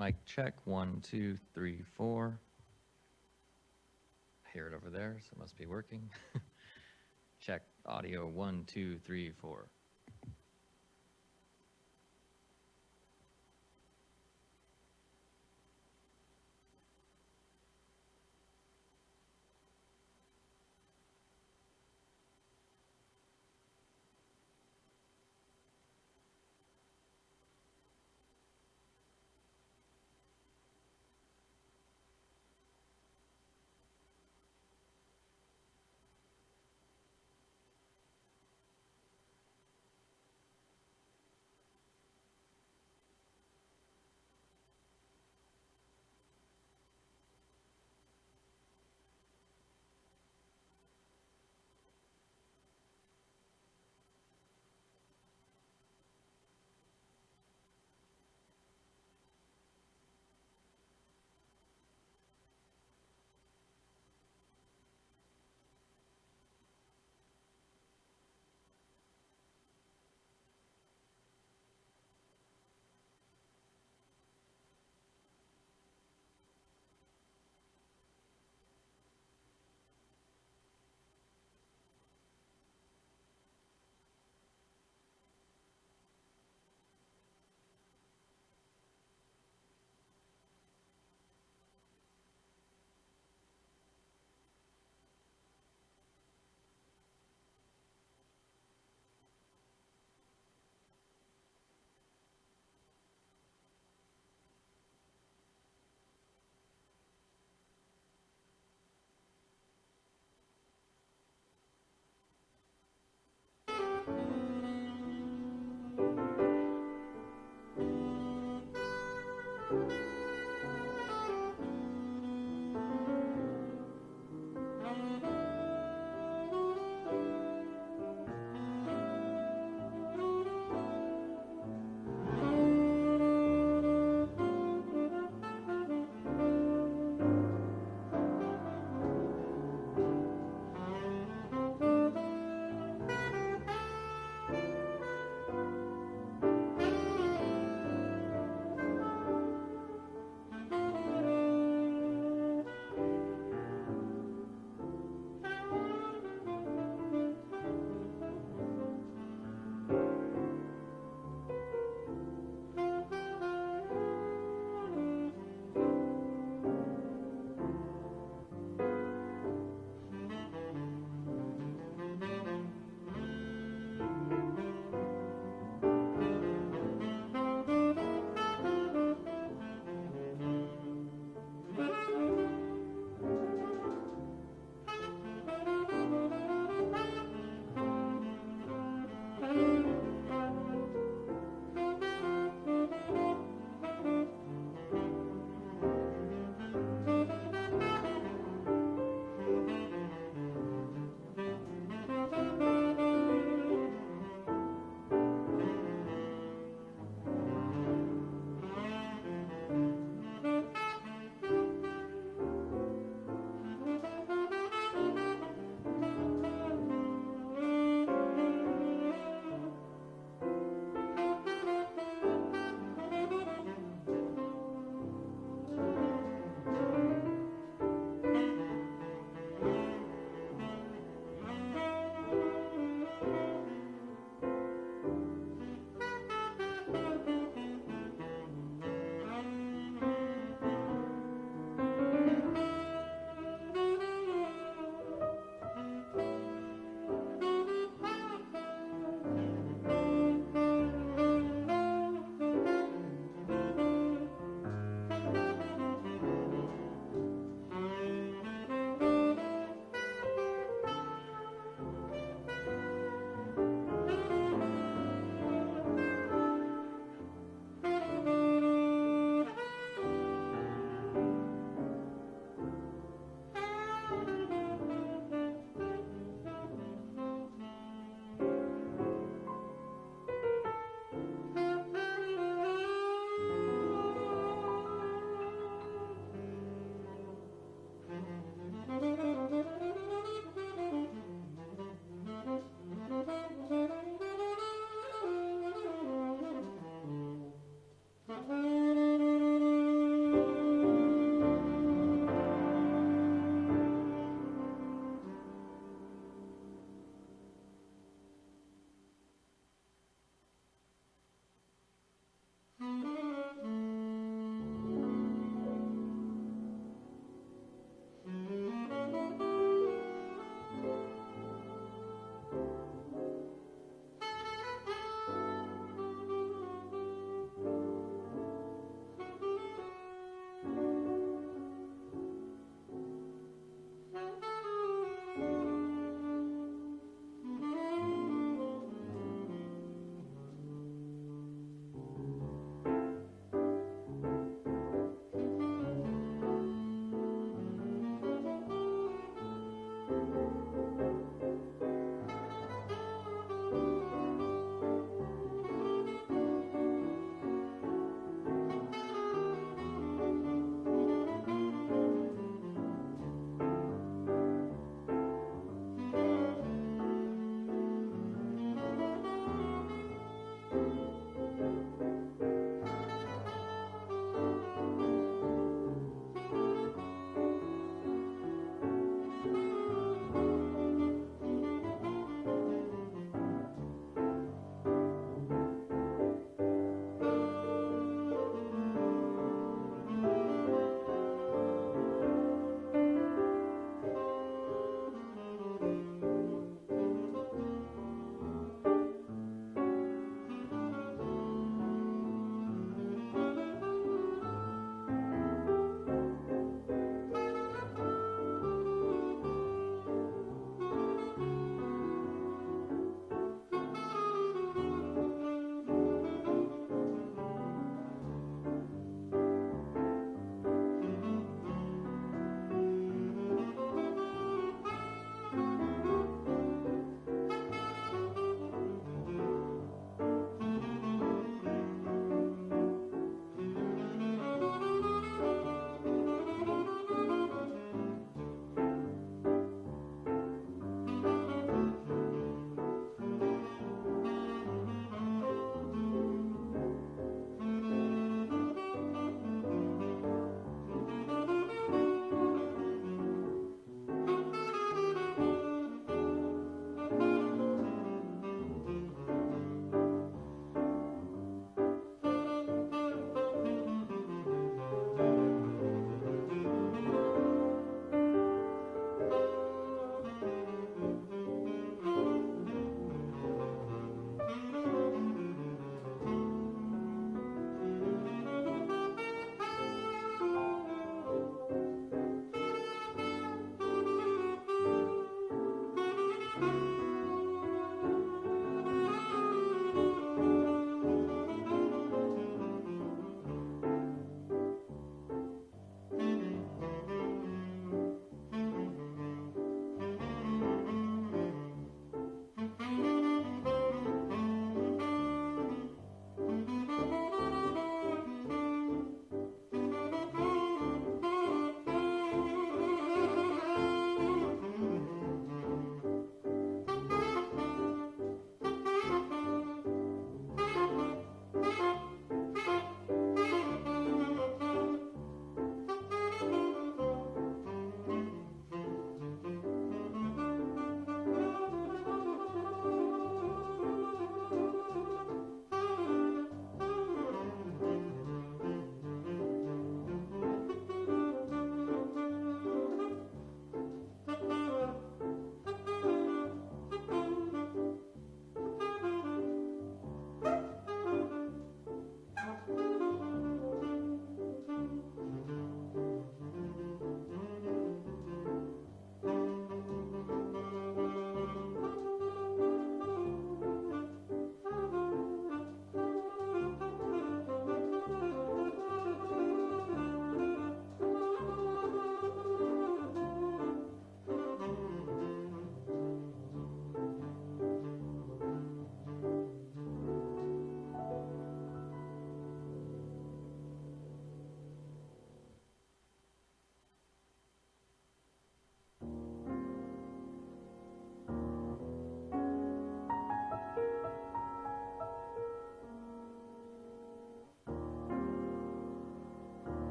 Mic check, 1, 2, 3, 4. I hear it over there, so it must be working. Check audio, 1, 2, 3, 4.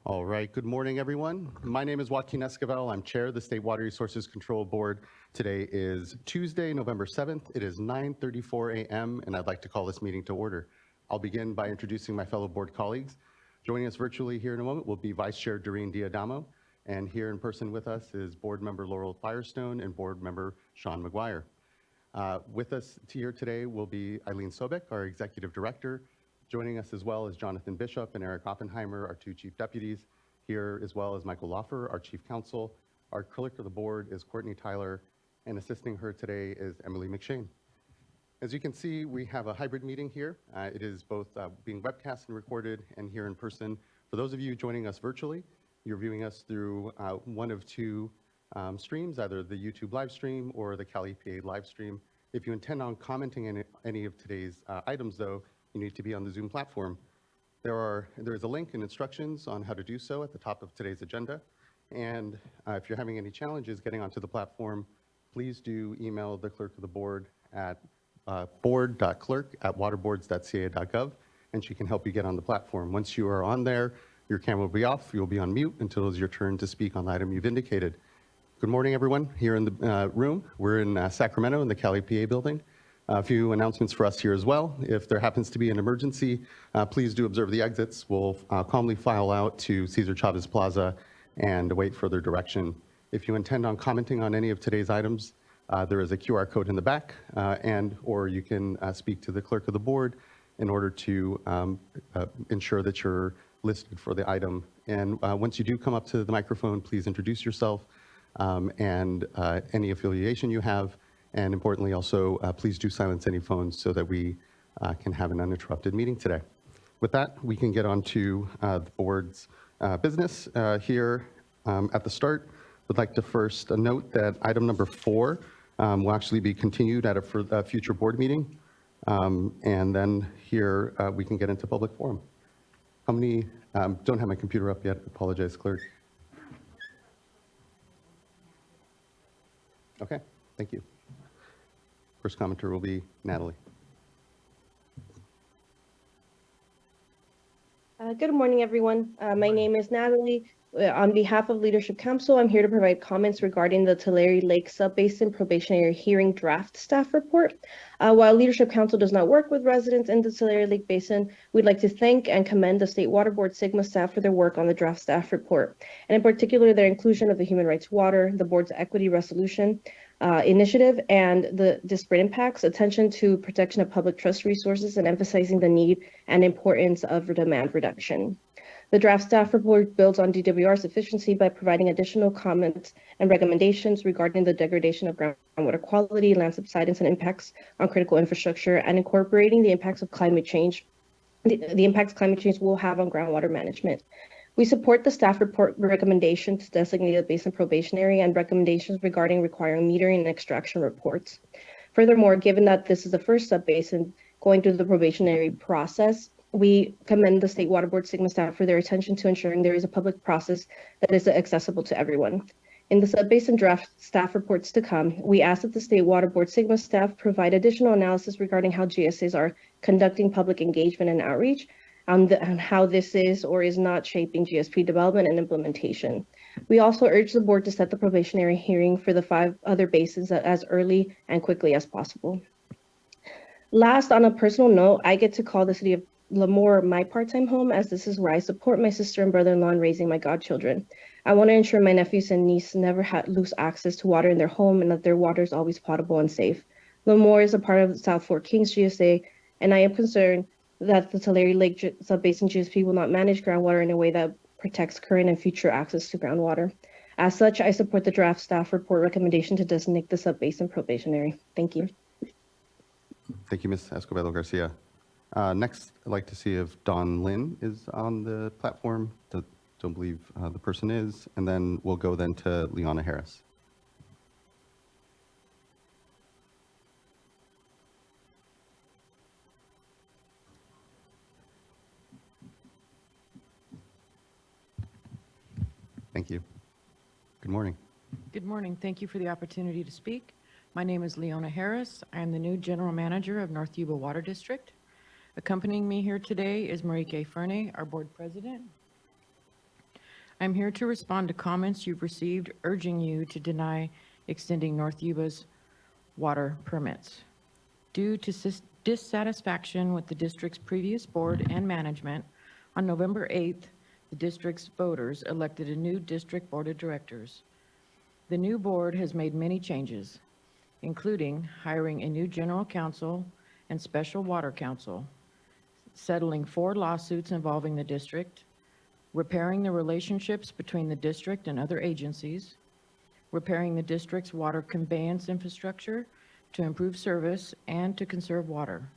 All right, good morning, everyone. My name is Joaquin Esquivel. I'm chair of the State Water Resources Control Board. Today is Tuesday, November 7th. It is 9:34 a.m., and I'd like to call this meeting to order. I'll begin by introducing my fellow board colleagues. Joining us virtually here in a moment will be Vice Chair Doreen Diadamo, and here in person with us is Board Member Laurel Firestone and Board Member Sean McGuire. With us here today will be Eileen Sobek, our Executive Director. Joining us as well is Jonathan Bishop and Eric Oppenheimer, our two Chief Deputies. Here as well as Michael Loffer, our Chief Counsel. Our Clerk of the Board is Courtney Tyler, and assisting her today is Emily McShane. As you can see, we have a hybrid meeting here. It is both being webcast and recorded and here in person. For those of you joining us virtually, you're viewing us through one of two streams, either the YouTube live stream or the Cal EPA live stream. If you intend on commenting on any of today's items, though, you need to be on the Zoom platform. There is a link and instructions on how to do so at the top of today's agenda. And if you're having any challenges getting onto the platform, please do email the clerk of the board at board.clerk@waterboards.ca.gov, and she can help you get on the platform. Once you are on there, your camera will be off. You'll be on mute until it's your turn to speak on the item you've indicated. Good morning, everyone. Here in the room, we're in Sacramento in the Cal EPA building. A few announcements for us here as well. If there happens to be an emergency, please do observe the exits. We'll calmly file out to Cesar Chavez Plaza and await further direction. If you intend on commenting on any of today's items, there is a QR code in the back, or you can speak to the clerk of the board in order to ensure that you're listed for the item. And once you do come up to the microphone, please introduce yourself and any affiliation you have. And importantly, also, please do silence any phones so that we can have an uninterrupted meeting today. With that, we can get on to the board's business here at the start. Would like to first note that item number 4 will actually be continued at a future board meeting. And then here we can get into public forum. How many, don't have my computer up yet, apologize, clerk. Okay, thank you. First commenter will be Natalie. Good morning, everyone. My name is Natalie. On behalf of Leadership Council, I'm here to provide comments regarding the Tulare Lake Subbasin Probationary Hearing Draft Staff Report. While Leadership Council does not work with residents in the Tulare Lake Basin, we'd like to thank and commend the State Water Board Sigma staff for their work on the draft staff report, and in particular, their inclusion of the Human Rights Water, the board's equity resolution initiative, and the disparate impacts, attention to protection of public trust resources, and emphasizing the need and importance of demand reduction. The draft staff report builds on DWR's efficiency by providing additional comments and recommendations regarding the degradation of groundwater quality, land subsidence, and impacts on critical infrastructure, and incorporating the impacts of climate change, the impacts climate change will have on groundwater management. We support the staff report recommendation to designate a basin probationary and recommendations regarding requiring metering and extraction reports. Furthermore, given that this is the first subbasin going through the probationary process, we commend the State Water Board Sigma staff for their attention to ensuring there is a public process that is accessible to everyone. In the subbasin draft staff reports to come, we ask that the State Water Board Sigma staff provide additional analysis regarding how GSAs are conducting public engagement and outreach, and how this is or is not shaping GSP development and implementation. We also urge the board to set the probationary hearing for the 5 other basins as early and quickly as possible. Last, on a personal note, I get to call the city of Lemoore my part-time home, as this is where I support my sister and brother-in-law in raising my godchildren. I want to ensure my nephews and niece never lose access to water in their home and that their water is always potable and safe. Lemoore is a part of the South Fork Kings GSA, and I am concerned that the Tulare Lake Subbasin GSP will not manage groundwater in a way that protects current and future access to groundwater. As such, I support the draft staff report recommendation to designate the subbasin probationary. Thank you. Thank you, Ms. Escobedo Garcia. Next, I'd like to see if Dawn Lynn is on the platform. Don't believe the person is. And then we'll go then to Leona Harris. Thank you. Good morning. Good morning. Thank you for the opportunity to speak. My name is Leona Harris. I am the new General Manager of North Yuba Water District. Accompanying me here today is Marique Ferney, our Board President. I'm here to respond to comments you've received urging you to deny extending North Yuba's water permits. Due to dissatisfaction with the district's previous board and management, on November 8th, the district's voters elected a new district board of directors. The new board has made many changes, including hiring a new general counsel and special water counsel, settling 4 lawsuits involving the district, repairing the relationships between the district and other agencies, repairing the district's water conveyance infrastructure to improve service and to conserve water,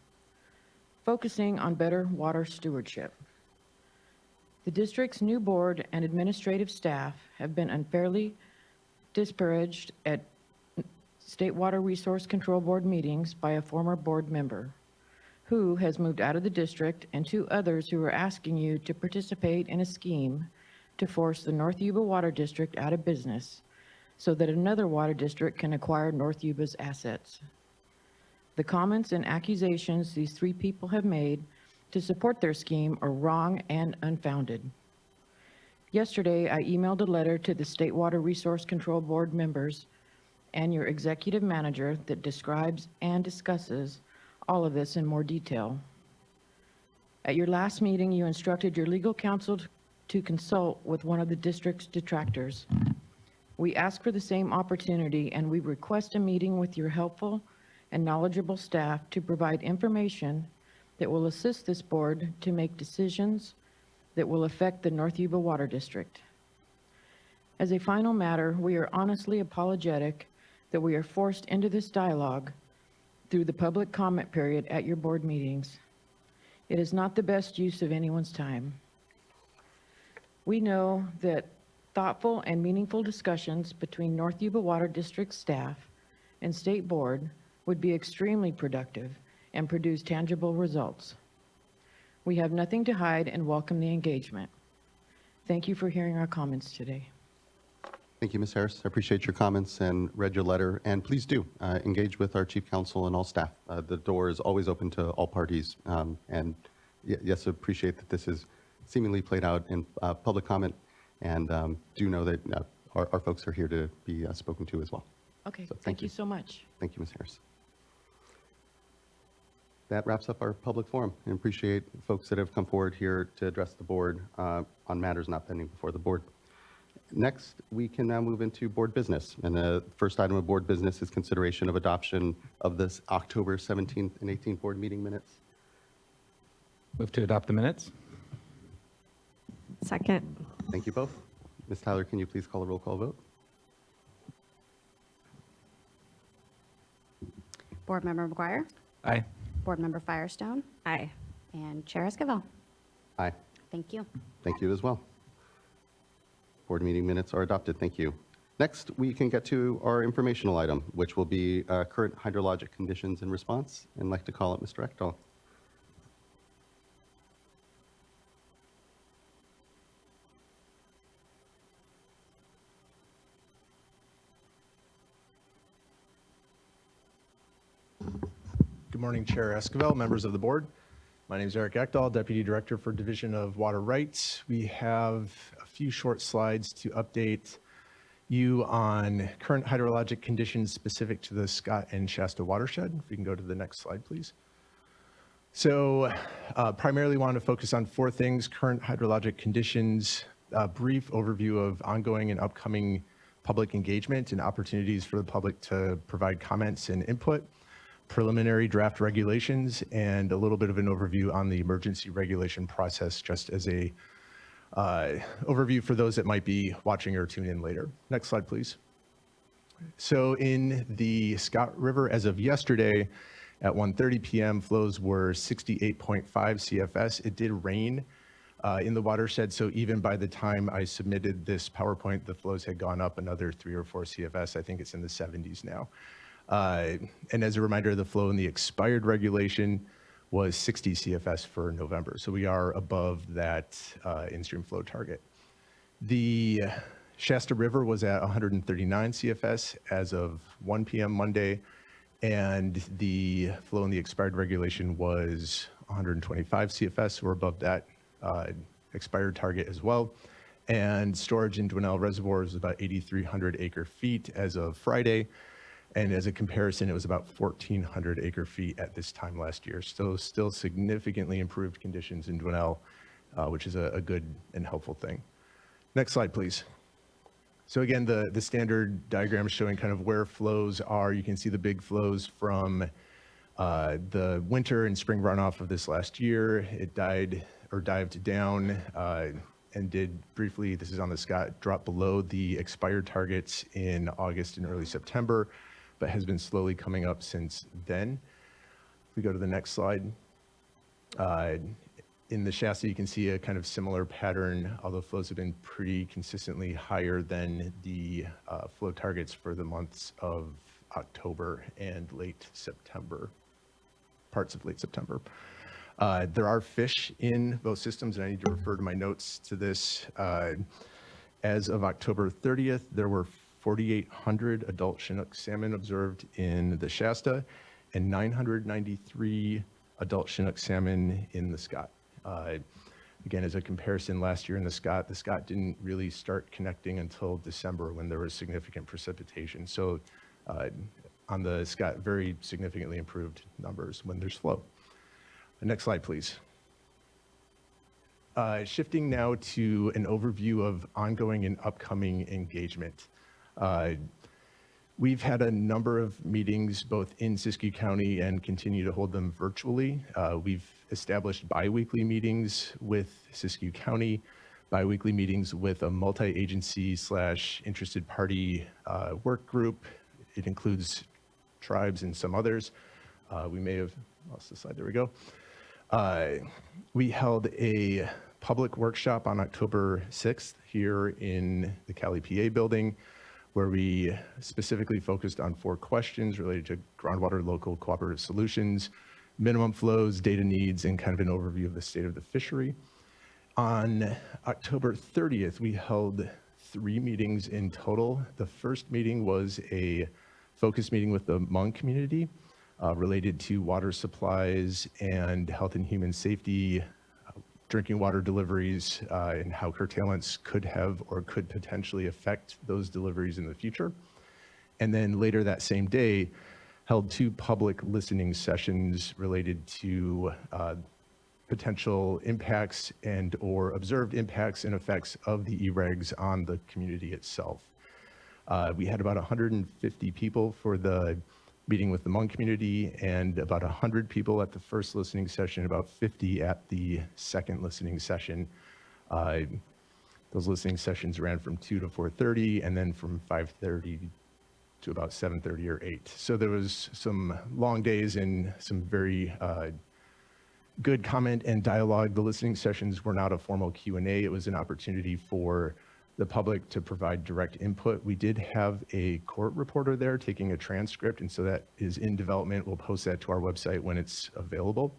focusing on better water stewardship. The district's new board and administrative staff have been unfairly disparaged at State Water Resource Control Board meetings by a former board member who has moved out of the district, and 2 others who are asking you to participate in a scheme to force the North Yuba Water District out of business so that another water district can acquire North Yuba's assets. The comments and accusations these 3 people have made to support their scheme are wrong and unfounded. Yesterday, I emailed a letter to the State Water Resource Control Board members and your executive manager that describes and discusses all of this in more detail. At your last meeting, you instructed your legal counsel to consult with one of the district's detractors. We ask for the same opportunity, and we request a meeting with your helpful and knowledgeable staff to provide information that will assist this board to make decisions that will affect the North Yuba Water District. As a final matter, we are honestly apologetic that we are forced into this dialogue through the public comment period at your board meetings. It is not the best use of anyone's time. We know that thoughtful and meaningful discussions between North Yuba Water District staff and state board would be extremely productive and produce tangible results. We have nothing to hide and welcome the engagement. Thank you for hearing our comments today. Thank you, Ms. Harris. I appreciate your comments and read your letter. And please do engage with our chief counsel and all staff. The door is always open to all parties. And yes, appreciate that this is seemingly played out in public comment. And do know that our folks are here to be spoken to as well. Okay, So thank you so much. Thank you, Ms. Harris. That wraps up our public forum. And appreciate folks that have come forward here to address the board on matters not pending before the board. Next, we can now move into board business. And the first item of board business is consideration of adoption of this October 17th and 18th board meeting minutes. Move to adopt the minutes. Second. Thank you both. Ms. Tyler, can you please call a roll call vote? Board Member McGuire, Aye. Board Member Firestone, Aye. and Chair Esquivel. Aye. Thank you. Thank you as well. Board meeting minutes are adopted. Thank you. Next, we can get to our informational item, which will be current hydrologic conditions and response. And I'd like to call up Mr. Ekdahl. Good morning, Chair Esquivel, members of the board. My name is Eric Ekdahl, Deputy Director for Division of Water Rights. We have a few short slides to update you on current hydrologic conditions specific to the Scott and Shasta watershed. If we can go to the next slide, please. So primarily wanted to focus on 4 things: current hydrologic conditions, a brief overview of ongoing and upcoming public engagement and opportunities for the public to provide comments and input, preliminary draft regulations, and a little bit of an overview on the emergency regulation process, just as a overview for those that might be watching or tune in later. Next slide, please. So in the Scott River, as of yesterday at 1:30 p.m., flows were 68.5 CFS. It did rain in the watershed, so even by the time I submitted this PowerPoint, the flows had gone up another 3 or 4 CFS. I think it's in the 70s now. And as a reminder, the flow in the expired regulation was 60 CFS for November. So we are above that in-stream flow target. The Shasta River was at 139 CFS as of 1 p.m. Monday, and the flow in the expired regulation was 125 CFS. So we're above that expired target as well. And storage in Dwinelle Reservoir is about 8,300 acre feet as of Friday. And as a comparison, it was about 1,400 acre feet at this time last year. So still significantly improved conditions in Dwinelle, which is a good and helpful thing. Next slide, please. So again, the standard diagram is showing kind of where flows are. You can see the big flows from the winter and spring runoff of this last year. It dived down and did briefly, this is on the Scott, drop below the expired targets in August and early September, but has been slowly coming up since then. If we go to the next slide. In the Shasta, you can see a kind of similar pattern, although flows have been pretty consistently higher than the flow targets for the months of October and late September, parts of late September. There are fish in both systems, and I need to refer to my notes to this. As of October 30th, there were 4,800 adult Chinook salmon observed in the Shasta and 993 adult Chinook salmon in the Scott. Again, as a comparison, last year in the Scott didn't really start connecting until December when there was significant precipitation. So on the Scott, very significantly improved numbers when there's flow. Next slide, please. Shifting now to an overview of ongoing and upcoming engagement. We've had a number of meetings both in Siskiyou County and continue to hold them virtually. We've established bi-weekly meetings with Siskiyou County, bi-weekly meetings with a multi-agency / interested party work group. It includes tribes and some others. We may have lost the slide, there we go. We held a public workshop on October 6th here in the Cali PA building, where we specifically focused on 4 questions related to groundwater local cooperative solutions, minimum flows, data needs, and kind of an overview of the state of the fishery. On October 30th, we held 3 meetings in total. The first meeting was a focus meeting with the Hmong community related to water supplies and health and human safety, drinking water deliveries, and how curtailments could have or could potentially affect those deliveries in the future. And then later that same day, held 2 public listening sessions related to potential impacts and or observed impacts and effects of the e-regs on the community itself. We had about 150 people for the meeting with the Hmong community and about 100 people at the first listening session, about 50 at the second listening session. Those listening sessions ran from 2 to 4:30 and then from 5:30 to about 7:30 or 8. So there was some long days and some very good comment and dialogue. The listening sessions were not a formal Q&A. It was an opportunity for the public to provide direct input. We did have a court reporter there taking a transcript, and so that is in development. We'll post that to our website when it's available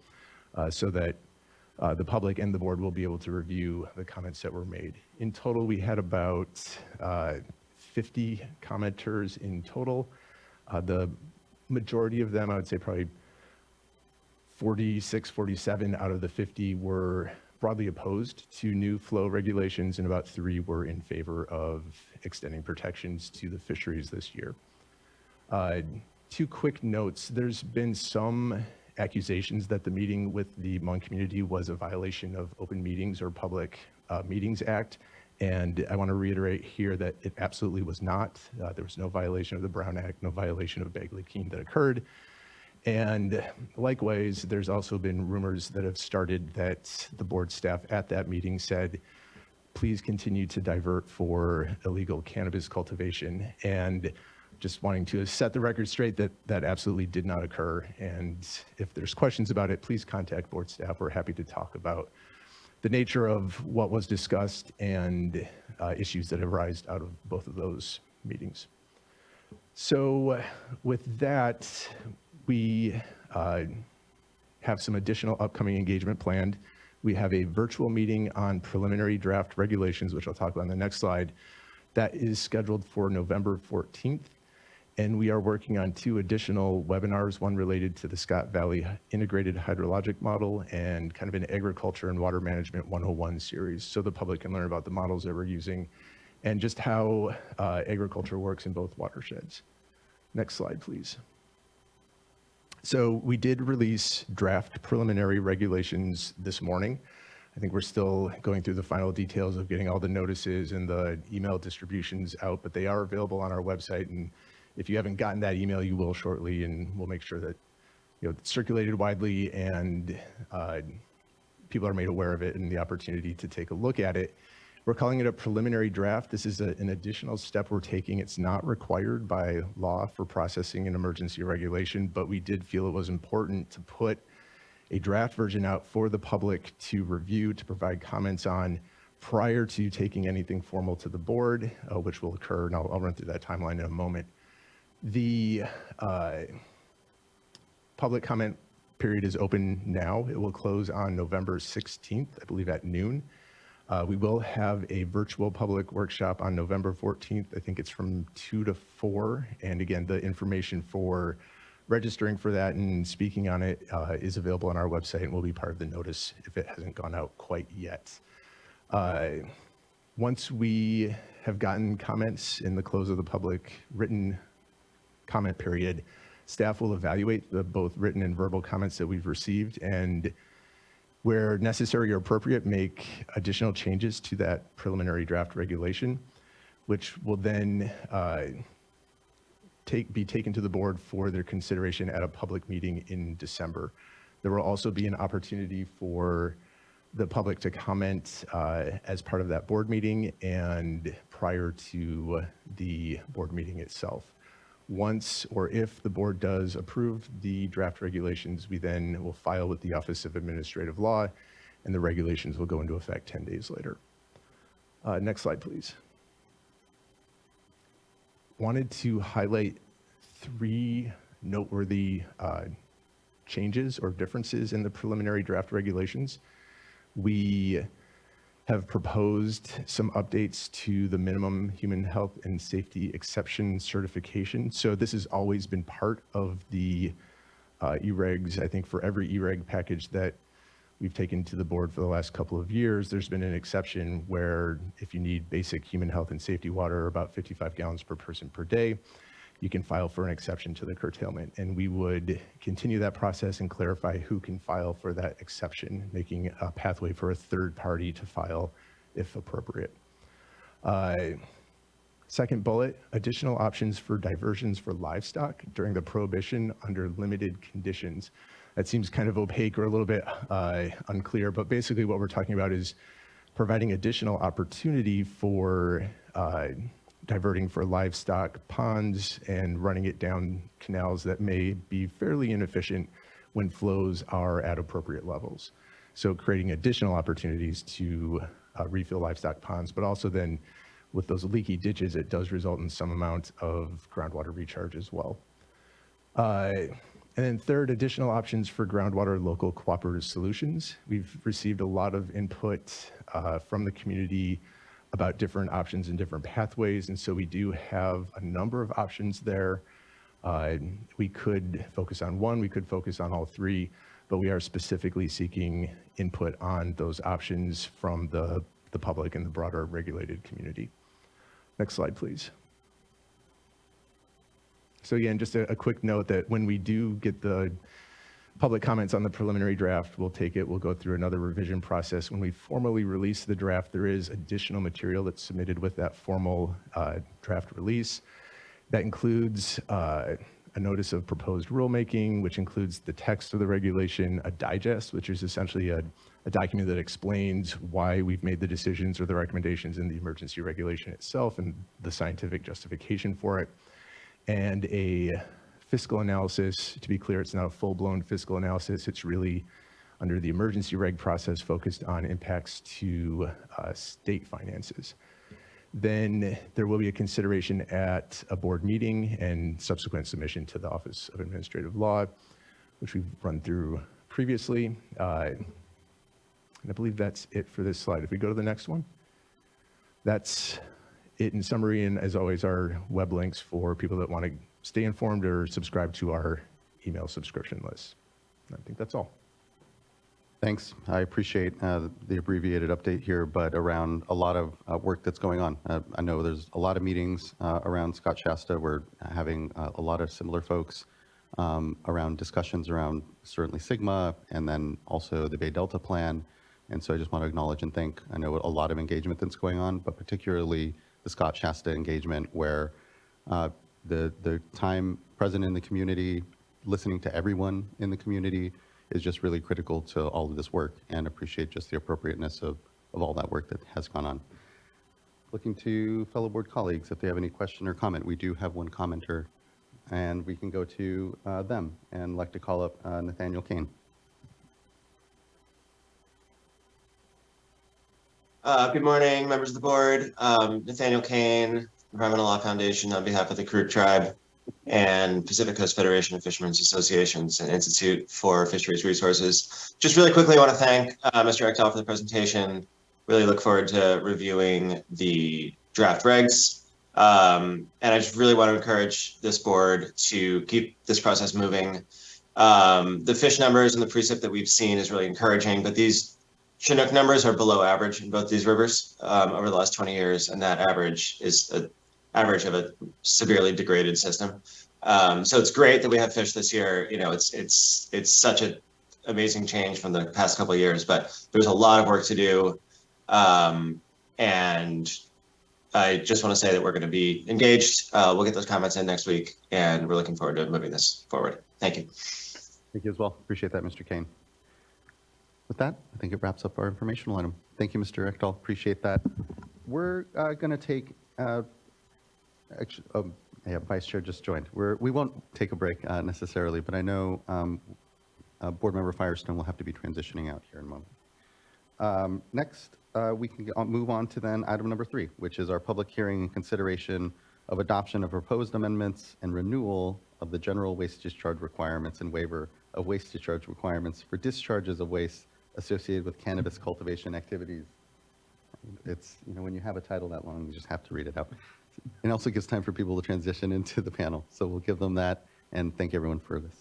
so that the public and the board will be able to review the comments that were made. In total, we had about 50 commenters in total. The majority of them, I would say probably 46, 47 out of the 50 were broadly opposed to new flow regulations, and about 3 were in favor of extending protections to the fisheries this year. 2 quick notes. There's been some accusations that the meeting with the Hmong community was a violation of Open Meetings or Public Meetings Act. And I want to reiterate here that it absolutely was not. There was no violation of the Brown Act, no violation of Bagley-Keene that occurred. And likewise, there's also been rumors that have started that the board staff at that meeting said, please continue to divert for illegal cannabis cultivation. And just wanting to set the record straight that that absolutely did not occur. And if there's questions about it, please contact board staff. We're happy to talk about the nature of what was discussed and issues that have arisen out of both of those meetings. So with that, we have some additional upcoming engagement planned. We have a virtual meeting on preliminary draft regulations, which I'll talk about on the next slide. That is scheduled for November 14th. And we are working on 2 additional webinars, one related to the Scott Valley Integrated Hydrologic Model and kind of an Agriculture and Water Management 101 series, so the public can learn about the models that we're using and just how agriculture works in both watersheds. Next slide, please. So we did release draft preliminary regulations this morning. I think we're still going through the final details of getting all the notices and the email distributions out, but they are available on our website. And if you haven't gotten that email, you will shortly, and we'll make sure that it's circulated widely and people are made aware of it and the opportunity to take a look at it. We're calling it a preliminary draft. This is an additional step we're taking. It's not required by law for processing an emergency regulation, but we did feel it was important to put a draft version out for the public to review, to provide comments on prior to taking anything formal to the board, which will occur, and I'll run through that timeline in a moment. The public comment period is open now. It will close on November 16th, I believe at noon. We will have a virtual public workshop on November 14th. I think it's from 2 to 4. And again, the information for registering for that and speaking on it is available on our website and will be part of the notice if it hasn't gone out quite yet. Once we have gotten comments in the close of the public written comment period, staff will evaluate the both written and verbal comments that we've received, and where necessary or appropriate, make additional changes to that preliminary draft regulation, which will then be taken to the board for their consideration at a public meeting in December. There will also be an opportunity for the public to comment as part of that board meeting and prior to the board meeting itself. Once or if the board does approve the draft regulations, we then will file with the Office of Administrative Law, and the regulations will go into effect 10 days later. Next slide, please. Wanted to highlight 3 noteworthy changes or differences in the preliminary draft regulations. We have proposed some updates to the minimum human health and safety exception certification. So this has always been part of the e-regs. I think for every e-reg package that we've taken to the board for the last couple of years, there's been an exception where if you need basic human health and safety water, about 55 gallons per person per day, you can file for an exception to the curtailment. And we would continue that process and clarify who can file for that exception, making a pathway for a third party to file if appropriate. Second bullet, additional options for diversions for livestock during the prohibition under limited conditions. That seems kind of opaque or a little bit unclear, but basically what we're talking about is providing additional opportunity for diverting for livestock ponds and running it down canals that may be fairly inefficient when flows are at appropriate levels. So creating additional opportunities to refill livestock ponds, but also then with those leaky ditches, it does result in some amount of groundwater recharge as well. And then third, additional options for groundwater local cooperative solutions. We've received a lot of input from the community about different options and different pathways. And so we do have a number of options there. We could focus on one, we could focus on all 3, but we are specifically seeking input on those options from the public and the broader regulated community. Next slide, please. So again, just a quick note that when we do get the public comments on the preliminary draft, we'll take it, we'll go through another revision process. When we formally release the draft, there is additional material that's submitted with that formal draft release. That includes a notice of proposed rulemaking, which includes the text of the regulation, a digest, which is essentially a document that explains why we've made the decisions or the recommendations in the emergency regulation itself and the scientific justification for it, and a fiscal analysis. To be clear, it's not a full-blown fiscal analysis. It's really under the emergency reg process focused on impacts to state finances. Then there will be a consideration at a board meeting and subsequent submission to the Office of Administrative Law, which we've run through previously. And I believe that's it for this slide. If we go to the next one, that's it in summary. And as always, our web links for people that want to stay informed or subscribe to our email subscription list. I think that's all. Thanks. I appreciate the abbreviated update here, but around a lot of work that's going on. I know there's a lot of meetings around Scott Shasta. We're having a lot of similar folks around discussions around certainly Sigma and then also the Bay Delta plan. And so I just want to acknowledge and thank, I know a lot of engagement that's going on, but particularly the Scott Shasta engagement where the time present in the community, listening to everyone in the community is just really critical to all of this work, and appreciate just the appropriateness of all that work that has gone on. Looking to fellow board colleagues, if they have any question or comment. We do have one commenter, and we can go to them, and like to call up Nathaniel Kane. Good morning, members of the board. Nathaniel Kane, Environmental Law Foundation on behalf of the Karuk Tribe and Pacific Coast Federation of Fishermen's Associations and Institute for Fisheries Resources. Just really quickly, I want to thank Mr. Ekdahl for the presentation. Really look forward to reviewing the draft regs. And I just really want to encourage this board to keep this process moving. The fish numbers and the precip that we've seen is really encouraging, but these Chinook numbers are below average in both these rivers over the last 20 years, and that average is an average of a severely degraded system. So it's great that we have fish this year. You know, it's such an amazing change from the past couple of years, but there's a lot of work to do. And I just want to say that we're going to be engaged. We'll get those comments in next week, and we're looking forward to moving this forward. Thank you. Thank you as well. Appreciate that, Mr. Kane. With that, I think it wraps up our informational item. Thank you, Mr. Ekdahl. Appreciate that. We're going to take, actually, yeah, Vice Chair just joined. We won't take a break necessarily, but I know Board Member Firestone will have to be transitioning out here in a moment. Next, we can move on to then item number 3, which is our public hearing and consideration of adoption of proposed amendments and renewal of the general waste discharge requirements and waiver of waste discharge requirements for discharges of waste associated with cannabis cultivation activities. It's, you know, when you have a title that long, you just have to read it out. It also gives time for people to transition into the panel. So we'll give them that, and thank everyone for this.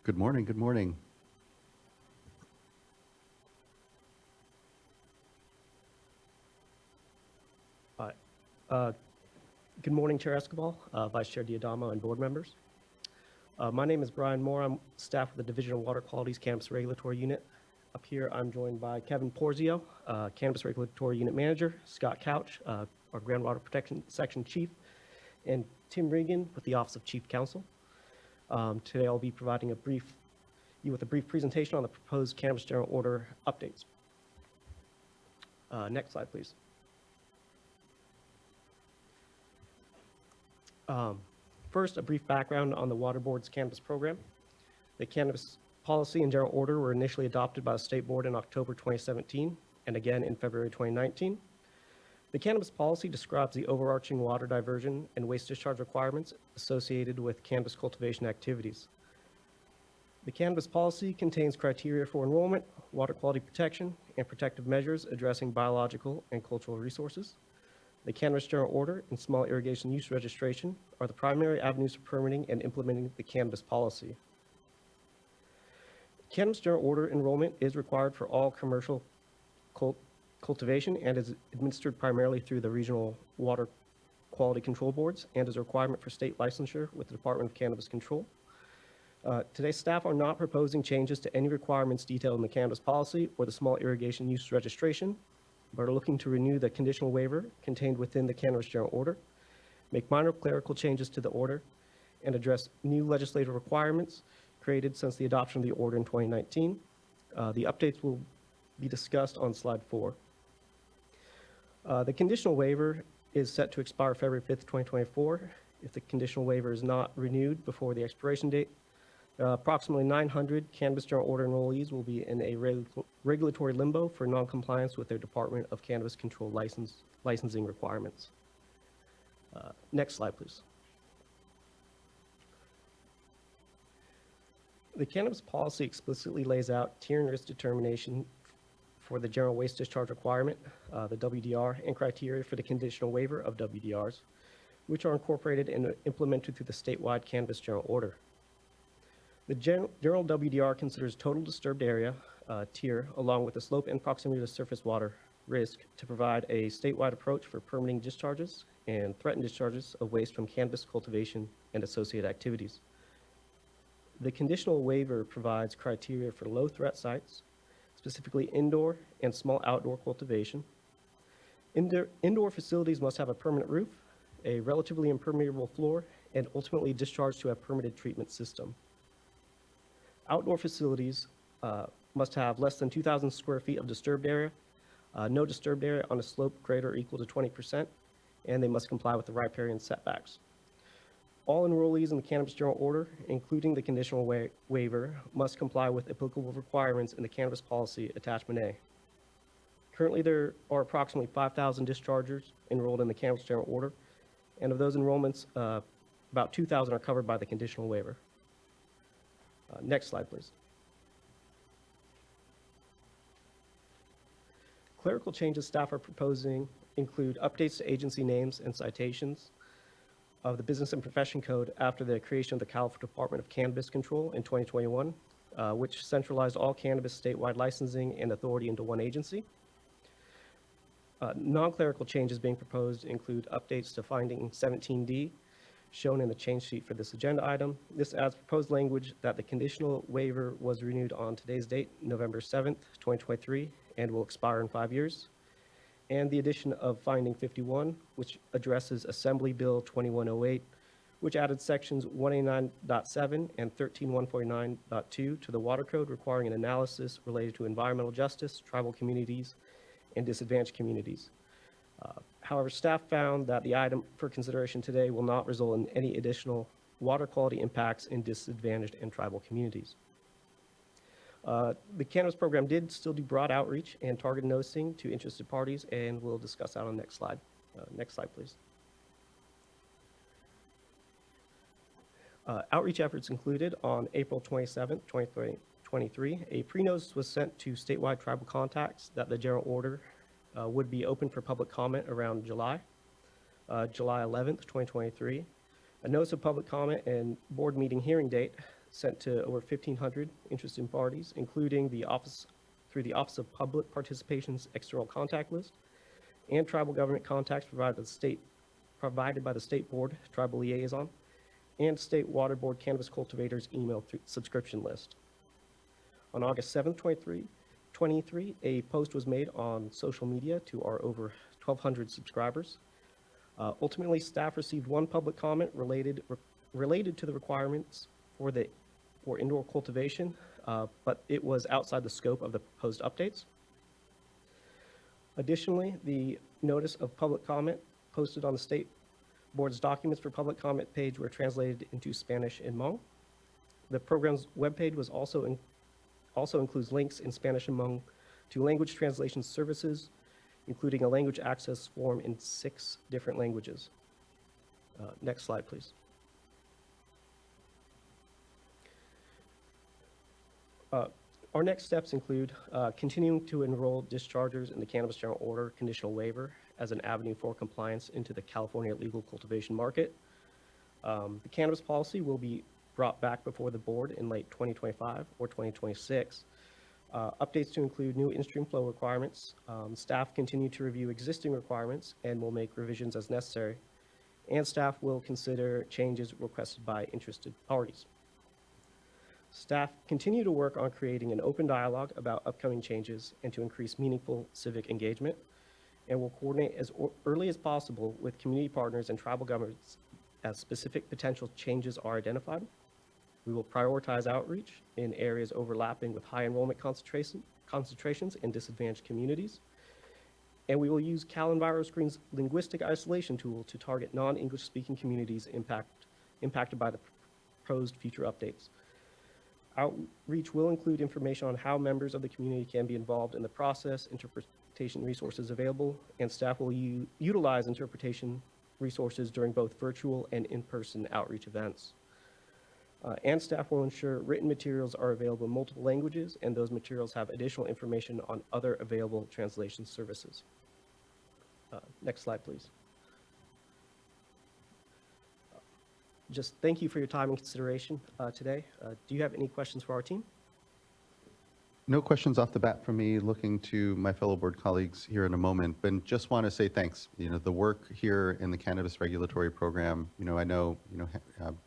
Good morning, good morning. Hi. Good morning, Chair Escobar, Vice Chair Diadamo, and board members. My name is Brian Moore. I'm staff with the Division of Water Quality's Cannabis Regulatory Unit. Up here, I'm joined by Kevin Porzio, Cannabis Regulatory Unit Manager, Scott Couch, our Groundwater Protection Section Chief, and Tim Regan with the Office of Chief Counsel. Today, I'll be providing you with a brief presentation on the proposed Cannabis General Order updates. Next slide, please. First, a brief background on the Water Board's cannabis program. The cannabis policy and general order were initially adopted by the State Board in October 2017 and again in February 2019. The cannabis policy describes the overarching water diversion and waste discharge requirements associated with cannabis cultivation activities. The cannabis policy contains criteria for enrollment, water quality protection, and protective measures addressing biological and cultural resources. The Cannabis General Order and Small Irrigation Use Registration are the primary avenues for permitting and implementing the cannabis policy. Cannabis General Order enrollment is required for all commercial cultivation and is administered primarily through the regional water quality control boards and is a requirement for state licensure with the Department of Cannabis Control. Today, staff are not proposing changes to any requirements detailed in the cannabis policy or the small irrigation use registration, but are looking to renew the conditional waiver contained within the Cannabis General Order, make minor clerical changes to the order, and address new legislative requirements created since the adoption of the order in 2019. The updates will be discussed on slide 4. The conditional waiver is set to expire February 5th, 2024. If the conditional waiver is not renewed before the expiration date, approximately 900 Cannabis General Order enrollees will be in a regulatory limbo for noncompliance with their Department of Cannabis Control licensing requirements. Next slide, please. The cannabis policy explicitly lays out tier and risk determination for the general waste discharge requirement, the WDR, and criteria for the conditional waiver of WDRs, which are incorporated and implemented through the statewide Cannabis General Order. The general WDR considers total disturbed area, tier, along with the slope and proximity to surface water risk to provide a statewide approach for permitting discharges and threatened discharges of waste from cannabis cultivation and associated activities. The conditional waiver provides criteria for low threat sites, specifically indoor and small outdoor cultivation. Indoor facilities must have a permanent roof, a relatively impermeable floor, and ultimately discharge to a permitted treatment system. Outdoor facilities must have less than 2,000 square feet of disturbed area, no disturbed area on a slope greater or equal to 20%, and they must comply with the riparian setbacks. All enrollees in the Cannabis General Order, including the conditional waiver, must comply with applicable requirements in the Cannabis Policy Attachment A. Currently, there are approximately 5,000 dischargers enrolled in the Cannabis General Order, and of those enrollments, about 2,000 are covered by the conditional waiver. Next slide, please. Clerical changes staff are proposing include updates to agency names and citations of the Business and Profession Code after the creation of the California Department of Cannabis Control in 2021, which centralized all cannabis statewide licensing and authority into one agency. Non-clerical changes being proposed include updates to finding 17D, shown in the change sheet for this agenda item. This adds proposed language that the conditional waiver was renewed on today's date, November 7th, 2023, and will expire in 5 years. And the addition of finding 51, which addresses Assembly Bill 2108, which added sections 189.7 and 13149.2 to the Water Code, requiring an analysis related to environmental justice, tribal communities, and disadvantaged communities. However, staff found that the item for consideration today will not result in any additional water quality impacts in disadvantaged and tribal communities. The cannabis program did still do broad outreach and targeted noticing to interested parties, and we'll discuss that on the next slide. Next slide, please. Outreach efforts included on April 27th, 2023, a pre-notice was sent to statewide tribal contacts that the general order would be open for public comment around July 11th, 2023. A notice of public comment and board meeting hearing date sent to over 1,500 interested parties, including the Office of Public Participation's external contact list and tribal government contacts provided by the state board tribal liaison and state water board cannabis cultivators email subscription list. On August 7th, 2023, a post was made on social media to our over 1,200 subscribers. Ultimately, staff received one public comment related to the requirements for indoor cultivation, but it was outside the scope of the proposed updates. Additionally, the notice of public comment posted on the state board's documents for public comment page were translated into Spanish and Hmong. The program's webpage was also includes links in Spanish and Hmong to language translation services, including a language access form in 6 different languages. Next slide, please. Our next steps include continuing to enroll dischargers in the Cannabis General Order conditional waiver as an avenue for compliance into the California legal cultivation market. The cannabis policy will be brought back before the board in late 2025 or 2026. Updates to include new in-stream flow requirements. Staff continue to review existing requirements and will make revisions as necessary. And staff will consider changes requested by interested parties. Staff continue to work on creating an open dialogue about upcoming changes and to increase meaningful civic engagement, and will coordinate as early as possible with community partners and tribal governments as specific potential changes are identified. We will prioritize outreach in areas overlapping with high enrollment concentrations in disadvantaged communities. And we will use CalEnviroscreen's linguistic isolation tool to target non-English speaking communities impacted by the proposed future updates. Outreach will include information on how members of the community can be involved in the process, interpretation resources available, and staff will utilize interpretation resources during both virtual and in-person outreach events. And staff will ensure written materials are available in multiple languages, and those materials have additional information on other available translation services. Next slide, please. Just thank you for your time and consideration today. Do you have any questions for our team? No questions off the bat from me. Looking to my fellow board colleagues here in a moment, but just want to say thanks. The work here in the cannabis regulatory program, I know,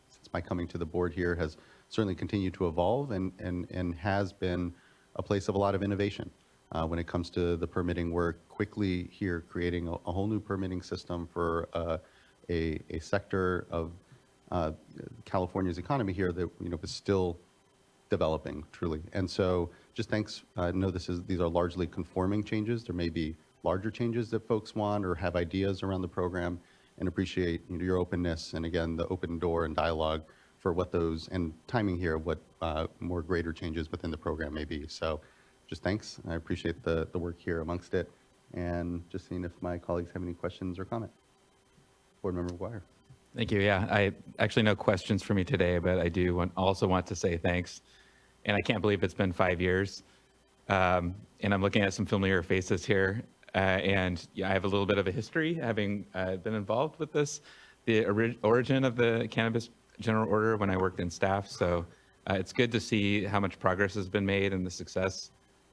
since my coming to the board here has certainly continued to evolve and has been a place of a lot of innovation when it comes to the permitting work. Quickly here, creating a whole new permitting system for a sector of California's economy here that is still developing truly. And so just thanks. I know these are largely conforming changes. There may be larger changes that folks want or have ideas around the program, and appreciate your openness and again the open door and dialogue for what those and timing here, what more greater changes within the program may be. So just thanks. I appreciate the work here amongst it, and just seeing if my colleagues have any questions or comment. Board Member McGuire. Thank you. Yeah, I actually no questions for me today, but I do also want to say thanks. And I can't believe it's been 5 years. And I'm looking at some familiar faces here. And yeah, I have a little bit of a history having been involved with this, the origin of the Cannabis General Order when I worked in staff. So it's good to see how much progress has been made and the success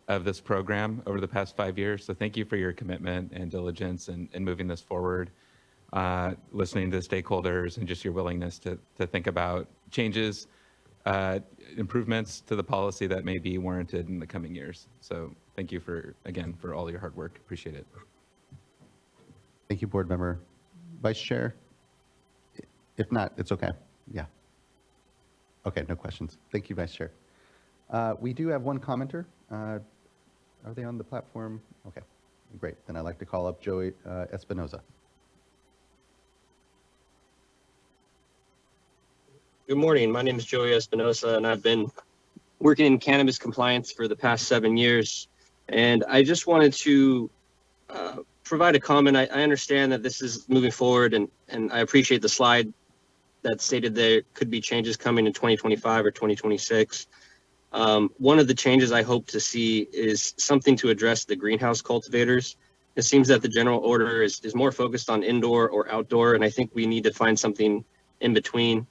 of this program over the past 5 years. So thank you for your commitment and diligence in moving this forward. Listening to stakeholders and just your willingness to think about changes, improvements to the policy that may be warranted in the coming years. So thank you again for all your hard work. Appreciate it. Thank you, Board Member. Vice Chair? If not, it's okay. Yeah. Okay, no questions. Thank you, Vice Chair. We do have one commenter. Are they on the platform? Okay, great. Then I'd like to call up Joey Espinoza. Good morning. My name is Joey Espinosa, and I've been working in cannabis compliance for the past 7 years. And I just wanted to provide a comment. I understand that this is moving forward, and I appreciate the slide that stated there could be changes coming in 2025 or 2026. One of the changes I hope to see is something to address the greenhouse cultivators. It seems that the general order is more focused on indoor or outdoor, and I think we need to find something in between.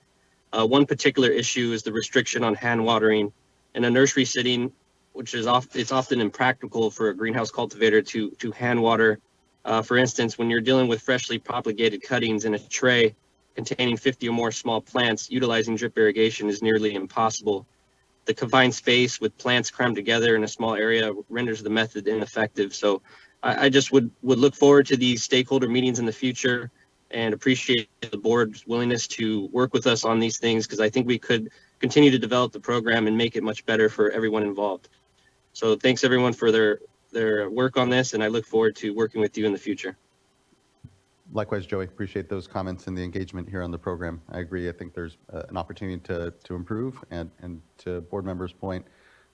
One particular issue is the restriction on hand watering in a nursery setting, which is it's often impractical for a greenhouse cultivator to hand water. For instance, when you're dealing with freshly propagated cuttings in a tray containing 50 or more small plants, utilizing drip irrigation is nearly impossible. The confined space with plants crammed together in a small area renders the method ineffective. So I just would look forward to these stakeholder meetings in the future and appreciate the board's willingness to work with us on these things, because I think we could continue to develop the program and make it much better for everyone involved. So thanks everyone for their work on this, and I look forward to working with you in the future. Likewise, Joey, appreciate those comments and the engagement here on the program. I agree. I think there's an opportunity to improve, and to board members' point,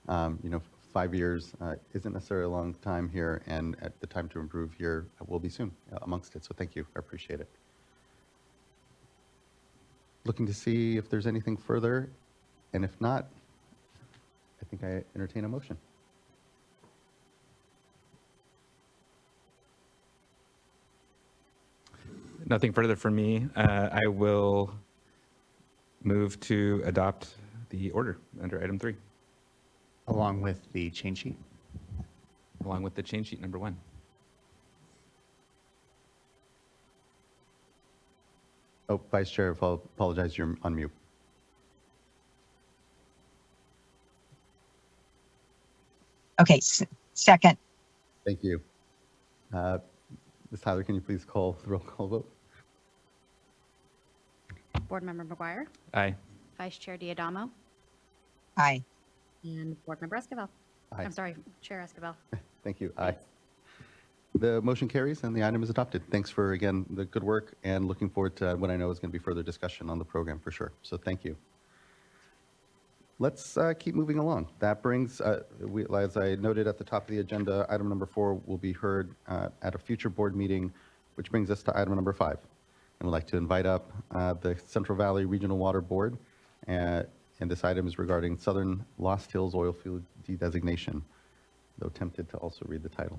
5 years isn't necessarily a long time here, and at the time to improve here will be soon amongst it. So thank you. I appreciate it. Looking to see if there's anything further, and if not, I think I entertain a motion. Nothing further from me. I will move to adopt the order under item 3. Along with the change sheet. Along with the change sheet number 1. Oh, Vice Chair, I apologize, you're on mute. Okay, second. Thank you. Ms. Tyler, can you please call the roll call vote? Board Member McGuire, Aye. Vice Chair Diadamo, Aye. and Board Member Esquivel. Aye. I'm sorry, Chair Esquivel. Thank you. Aye. The motion carries and the item is adopted. Thanks for, again, the good work and looking forward to what I know is going to be further discussion on the program for sure. So thank you. Let's keep moving along. That brings, as I noted at the top of the agenda, item number 4 will be heard at a future board meeting, which brings us to item number 5. And we'd like to invite up the Central Valley Regional Water Board. And this item is regarding Southern Lost Hills oil field designation, though tempted to also read the title.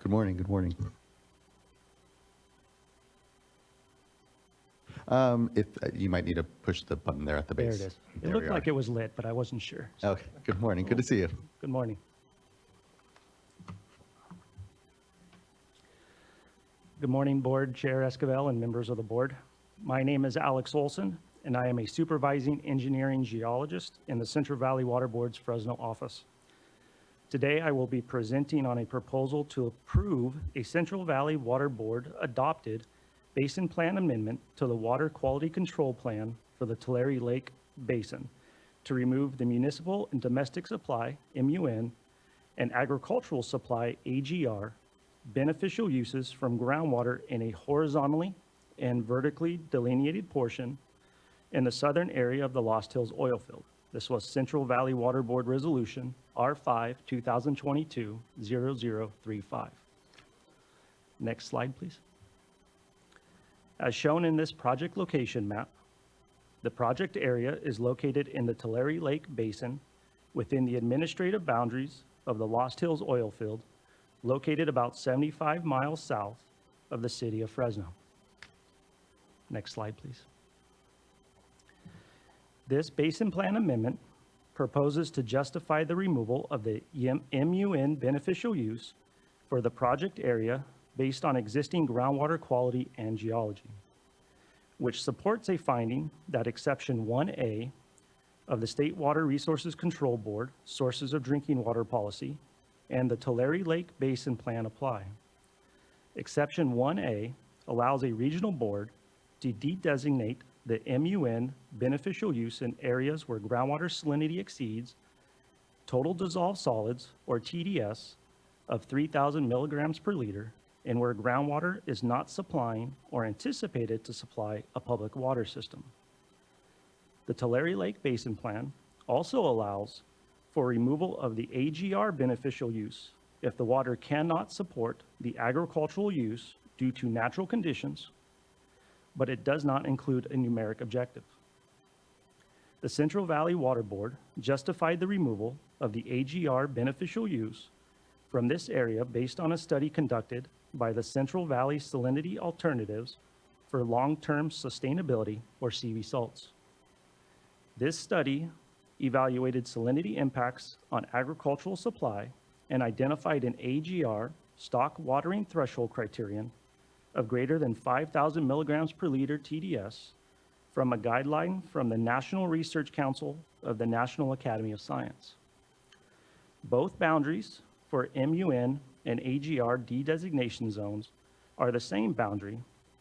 Good morning. Good morning. If you might need to push the button there at the There base. it is. It There looked we like are. it was lit, but I wasn't sure. So, Okay. Good morning. Good to see you. good morning. Good morning, Board Chair Esquivel and members of the board. My name is Alex Olson, and I am a supervising engineering geologist in the Central Valley Water Board's Fresno office. Today, I will be presenting on a proposal to approve a Central Valley Water Board adopted Basin Plan Amendment to the Water Quality Control Plan for the Tulare Lake Basin to remove the municipal and domestic supply, MUN, and agricultural supply, AGR, beneficial uses from groundwater in a horizontally and vertically delineated portion in the southern area of the Lost Hills oil field. This was Central Valley Water Board Resolution R5 2022-0035. Next slide, please. As shown in this project location map, the project area is located in the Tulare Lake Basin within the administrative boundaries of the Lost Hills oil field, located about 75 miles south of the city of Fresno. Next slide, please. This Basin Plan Amendment proposes to justify the removal of the MUN beneficial use for the project area based on existing groundwater quality and geology, which supports a finding that Exception 1A of the State Water Resources Control Board Sources of Drinking Water Policy and the Tulare Lake Basin Plan apply. Exception 1A allows a regional board to de-designate the MUN beneficial use in areas where groundwater salinity exceeds total dissolved solids, or TDS, of 3,000 milligrams per liter, and where groundwater is not supplying or anticipated to supply a public water system. The Tulare Lake Basin Plan also allows for removal of the AGR beneficial use if the water cannot support the agricultural use due to natural conditions, but it does not include a numeric objective. The Central Valley Water Board justified the removal of the AGR beneficial use from this area based on a study conducted by the Central Valley Salinity Alternatives for Long-Term Sustainability, or CV SALTS. This study evaluated salinity impacts on agricultural supply and identified an AGR stock watering threshold criterion of greater than 5,000 milligrams per liter TDS from a guideline from the National Research Council of the National Academy of Science. Both boundaries for MUN and AGR de-designation zones are the same boundary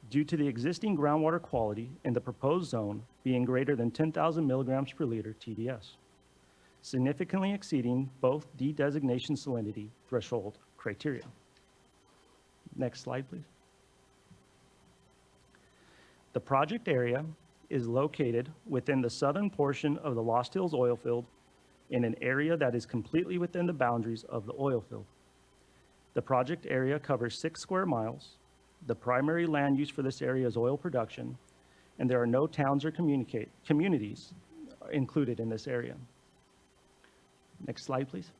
due to the existing groundwater quality in the proposed zone being greater than 10,000 milligrams per liter TDS, significantly exceeding both de-designation salinity threshold criteria. Next slide, please. The project area is located within the southern portion of the Lost Hills oil field in an area that is completely within the boundaries of the oil field. The project area covers 6 square miles. The primary land use for this area is oil production, and there are no towns or communities included in this area. Next slide, please.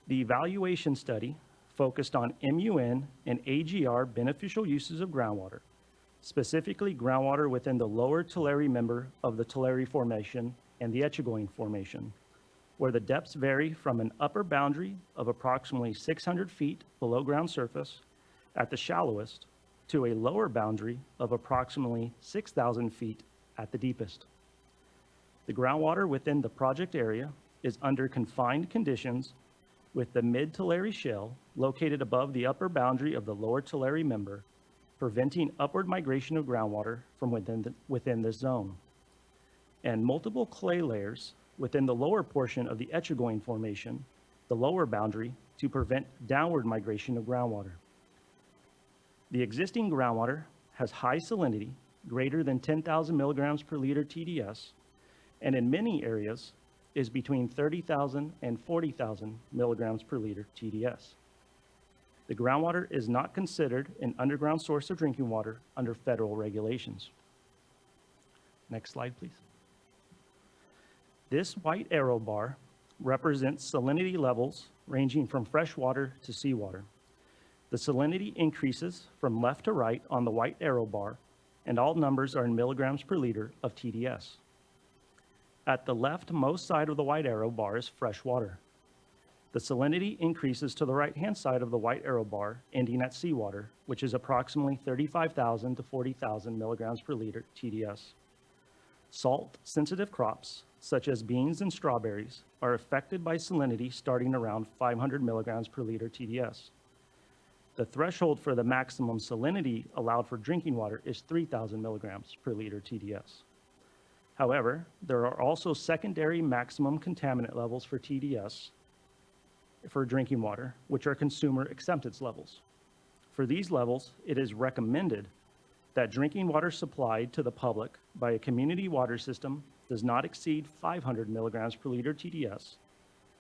The evaluation study focused on MUN and AGR beneficial uses of groundwater, specifically groundwater within the lower Tulare member of the Tulare Formation and the Echegoin Formation, where the depths vary from an upper boundary of approximately 600 feet below ground surface at the shallowest to a lower boundary of approximately 6,000 feet at the deepest. The groundwater within the project area is under confined conditions with the mid-Tulare Shale located above the upper boundary of the lower Tulare member, preventing upward migration of groundwater from within this zone, and multiple clay layers within the lower portion of the Echegoin Formation, the lower boundary, to prevent downward migration of groundwater. The existing groundwater has high salinity, greater than 10,000 milligrams per liter TDS, and in many areas is between 30,000 and 40,000 milligrams per liter TDS. The groundwater is not considered an underground source of drinking water under federal regulations. Next slide, please. This white arrow bar represents salinity levels ranging from freshwater to seawater. The salinity increases from left to right on the white arrow bar, and all numbers are in milligrams per liter of TDS. At the leftmost side of the white arrow bar is fresh water. The salinity increases to the right-hand side of the white arrow bar, ending at seawater, which is approximately 35,000 to 40,000 milligrams per liter TDS. Salt-sensitive crops, such as beans and strawberries, are affected by salinity starting around 500 milligrams per liter TDS. The threshold for the maximum salinity allowed for drinking water is 3,000 milligrams per liter TDS. However, there are also secondary maximum contaminant levels for TDS for drinking water, which are consumer acceptance levels. For these levels, it is recommended that drinking water supplied to the public by a community water system does not exceed 500 milligrams per liter TDS,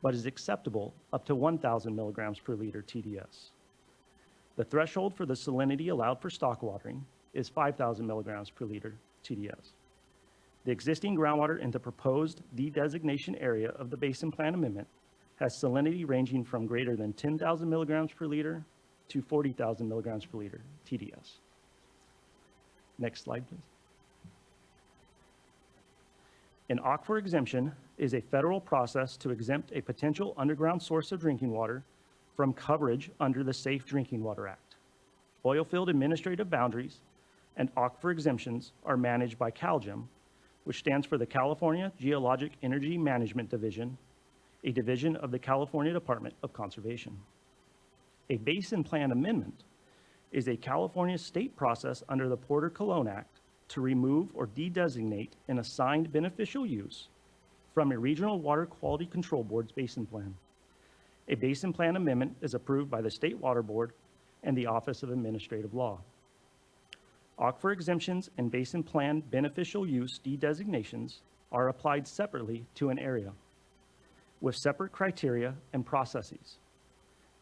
but is acceptable up to 1,000 milligrams per liter TDS. The threshold for the salinity allowed for stock watering is 5,000 milligrams per liter TDS. The existing groundwater in the proposed de-designation area of the Basin Plan Amendment has salinity ranging from greater than 10,000 milligrams per liter to 40,000 milligrams per liter TDS. Next slide, please. An aquifer exemption is a federal process to exempt a potential underground source of drinking water from coverage under the Safe Drinking Water Act. Oilfield administrative boundaries and aquifer exemptions are managed by CalGEM, which stands for the California Geologic Energy Management Division, a division of the California Department of Conservation. A Basin Plan Amendment is a California state process under the Porter-Cologne Act to remove or de-designate an assigned beneficial use from a Regional Water Quality Control Board's Basin Plan. A Basin Plan Amendment is approved by the State Water Board and the Office of Administrative Law. Aquifer exemptions and Basin Plan beneficial use de-designations are applied separately to an area with separate criteria and processes.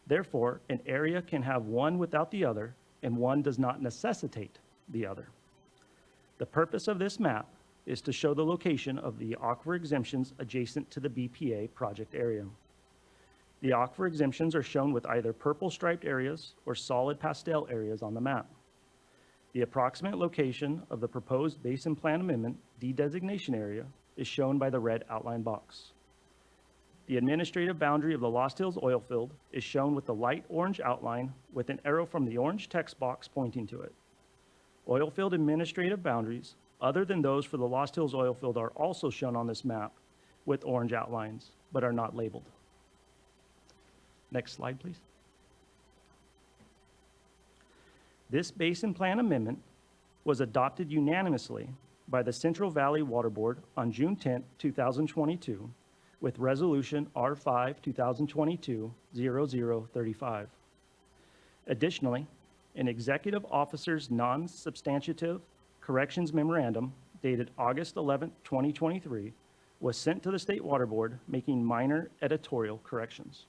Therefore, an area can have one without the other, and one does not necessitate the other. The purpose of this map is to show the location of the aquifer exemptions adjacent to the BPA project area. The aquifer exemptions are shown with either purple striped areas or solid pastel areas on the map. The approximate location of the proposed Basin Plan Amendment de-designation area is shown by the red outline box. The administrative boundary of the Lost Hills oil field is shown with the light orange outline with an arrow from the orange text box pointing to it. Oil field administrative boundaries, other than those for the Lost Hills oil field, are also shown on this map with orange outlines, but are not labeled. Next slide, please. This Basin Plan Amendment was adopted unanimously by the Central Valley Water Board on June 10, 2022, with Resolution R5 2022-0035. Additionally, an executive officer's non-substantive corrections memorandum dated August 11, 2023, was sent to the State Water Board, making minor editorial corrections.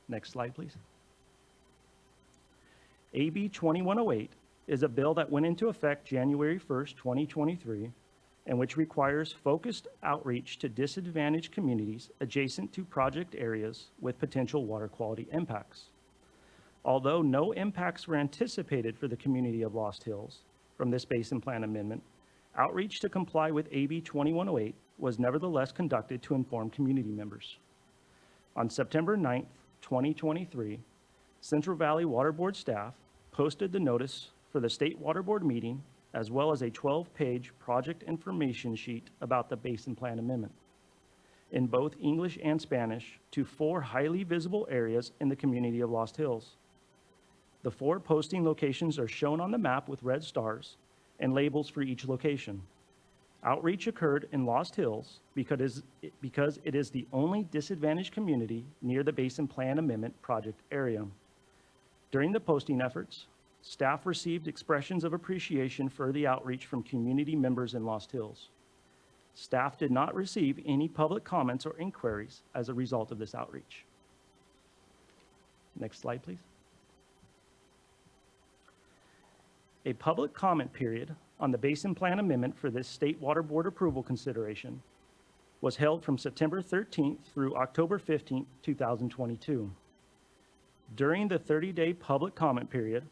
Next slide, please. AB 2108 is a bill that went into effect January 1st, 2023, and which requires focused outreach to disadvantaged communities adjacent to project areas with potential water quality impacts. Although no impacts were anticipated for the community of Lost Hills from this basin plan amendment, outreach to comply with AB 2108 was nevertheless conducted to inform community members. On September 9th, 2023, Central Valley Water Board staff posted the notice for the State Water Board meeting, as well as a 12-page project information sheet about the basin plan amendment in both English and Spanish to 4 highly visible areas in the community of Lost Hills. The 4 posting locations are shown on the map with red stars and labels for each location. Outreach occurred in Lost Hills because it is the only disadvantaged community near the Basin Plan Amendment project area. During the posting efforts, staff received expressions of appreciation for the outreach from community members in Lost Hills. Staff did not receive any public comments or inquiries as a result of this outreach. Next slide, please. A public comment period on the Basin Plan Amendment for this State Water Board approval consideration was held from September 13th through October 15th, 2022. During the 30-day public comment period,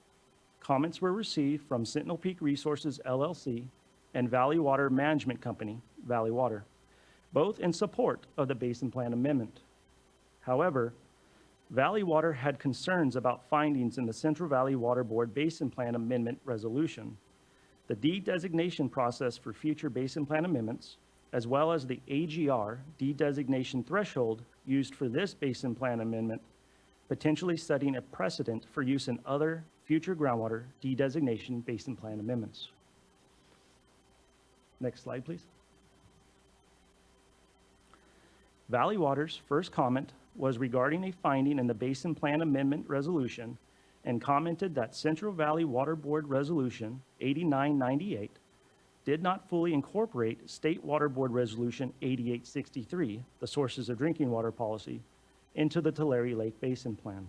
comments were received from Sentinel Peak Resources, LLC, and Valley Water Management Company, Valley Water, both in support of the Basin Plan Amendment. However, Valley Water had concerns about findings in the Central Valley Water Board Basin Plan Amendment resolution, the de-designation process for future Basin Plan amendments, as well as the AGR de-designation threshold used for this Basin Plan Amendment, potentially setting a precedent for use in other future groundwater de-designation Basin Plan amendments. Next slide, please. Valley Water's first comment was regarding a finding in the Basin Plan Amendment resolution and commented that Central Valley Water Board Resolution 8998 did not fully incorporate State Water Board Resolution 8863, the Sources of Drinking Water Policy, into the Tulare Lake Basin Plan.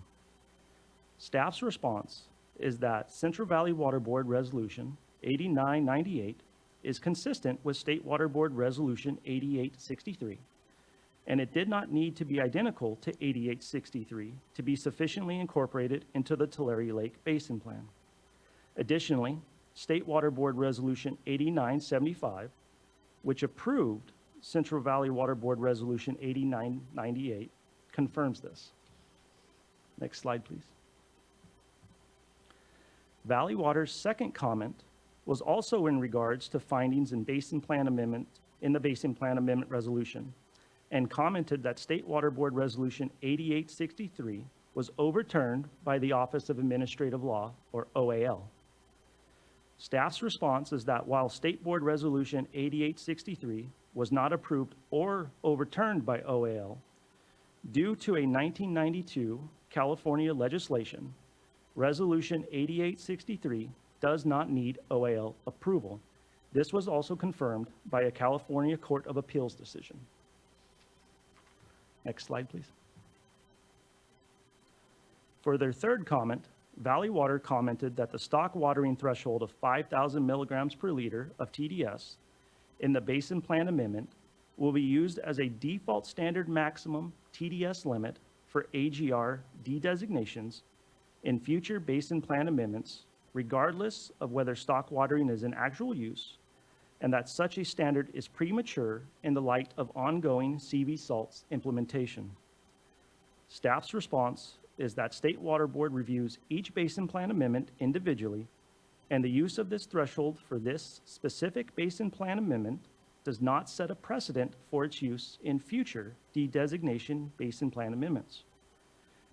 Staff's response is that Central Valley Water Board Resolution 8998 is consistent with State Water Board Resolution 8863, and it did not need to be identical to 8863 to be sufficiently incorporated into the Tulare Lake Basin Plan. Additionally, State Water Board Resolution 8975, which approved Central Valley Water Board Resolution 8998, confirms this. Next slide, please. Valley Water's second comment was also in regards to findings in Basin Plan Amendment in the Basin Plan Amendment resolution, and commented that State Water Board Resolution 8863 was overturned by the Office of Administrative Law, or OAL. Staff's response is that while State Board Resolution 8863 was not approved or overturned by OAL, due to a 1992 California legislation, Resolution 8863 does not need OAL approval. This was also confirmed by a California Court of Appeals decision. Next slide, please. For their third comment, Valley Water commented that the stock watering threshold of 5,000 milligrams per liter of TDS in the Basin Plan Amendment will be used as a default standard maximum TDS limit for AGR de-designations in future Basin Plan amendments, regardless of whether stock watering is in actual use, and that such a standard is premature in the light of ongoing CV salts implementation. Staff's response is that State Water Board reviews each Basin Plan amendment individually, and the use of this threshold for this specific Basin Plan amendment does not set a precedent for its use in future de-designation Basin Plan amendments.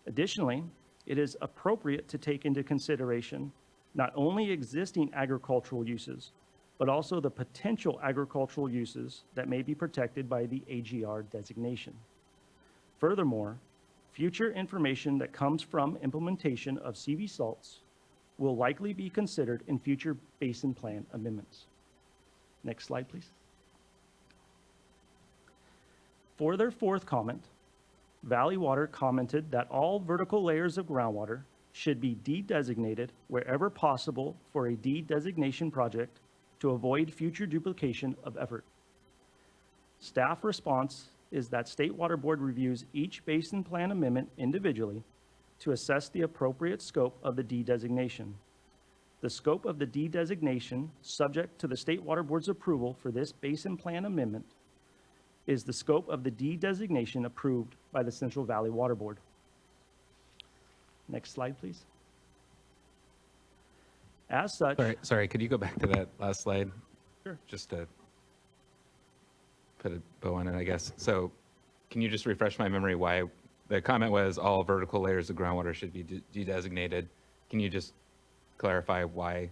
Additionally, it is appropriate to take into consideration not only existing agricultural uses, but also the potential agricultural uses that may be protected by the AGR designation. Furthermore, future information that comes from implementation of CV salts will likely be considered in future Basin Plan amendments. Next slide, please. For their fourth comment, Valley Water commented that all vertical layers of groundwater should be de-designated wherever possible for a de-designation project to to avoid future duplication of effort. Staff response is that State Water Board reviews each basin plan amendment individually to assess the appropriate scope of the de-designation. The scope of the de-designation, subject to the State Water Board's approval for this basin plan amendment, is the scope of the de-designation approved by the Central Valley Water Board. Next slide, please. As such, Sorry, could you go back to that last slide? Sure. Just to put a bow on it, I guess. So can you just refresh my memory why the comment was all vertical layers of groundwater should be de-designated? Can you just clarify why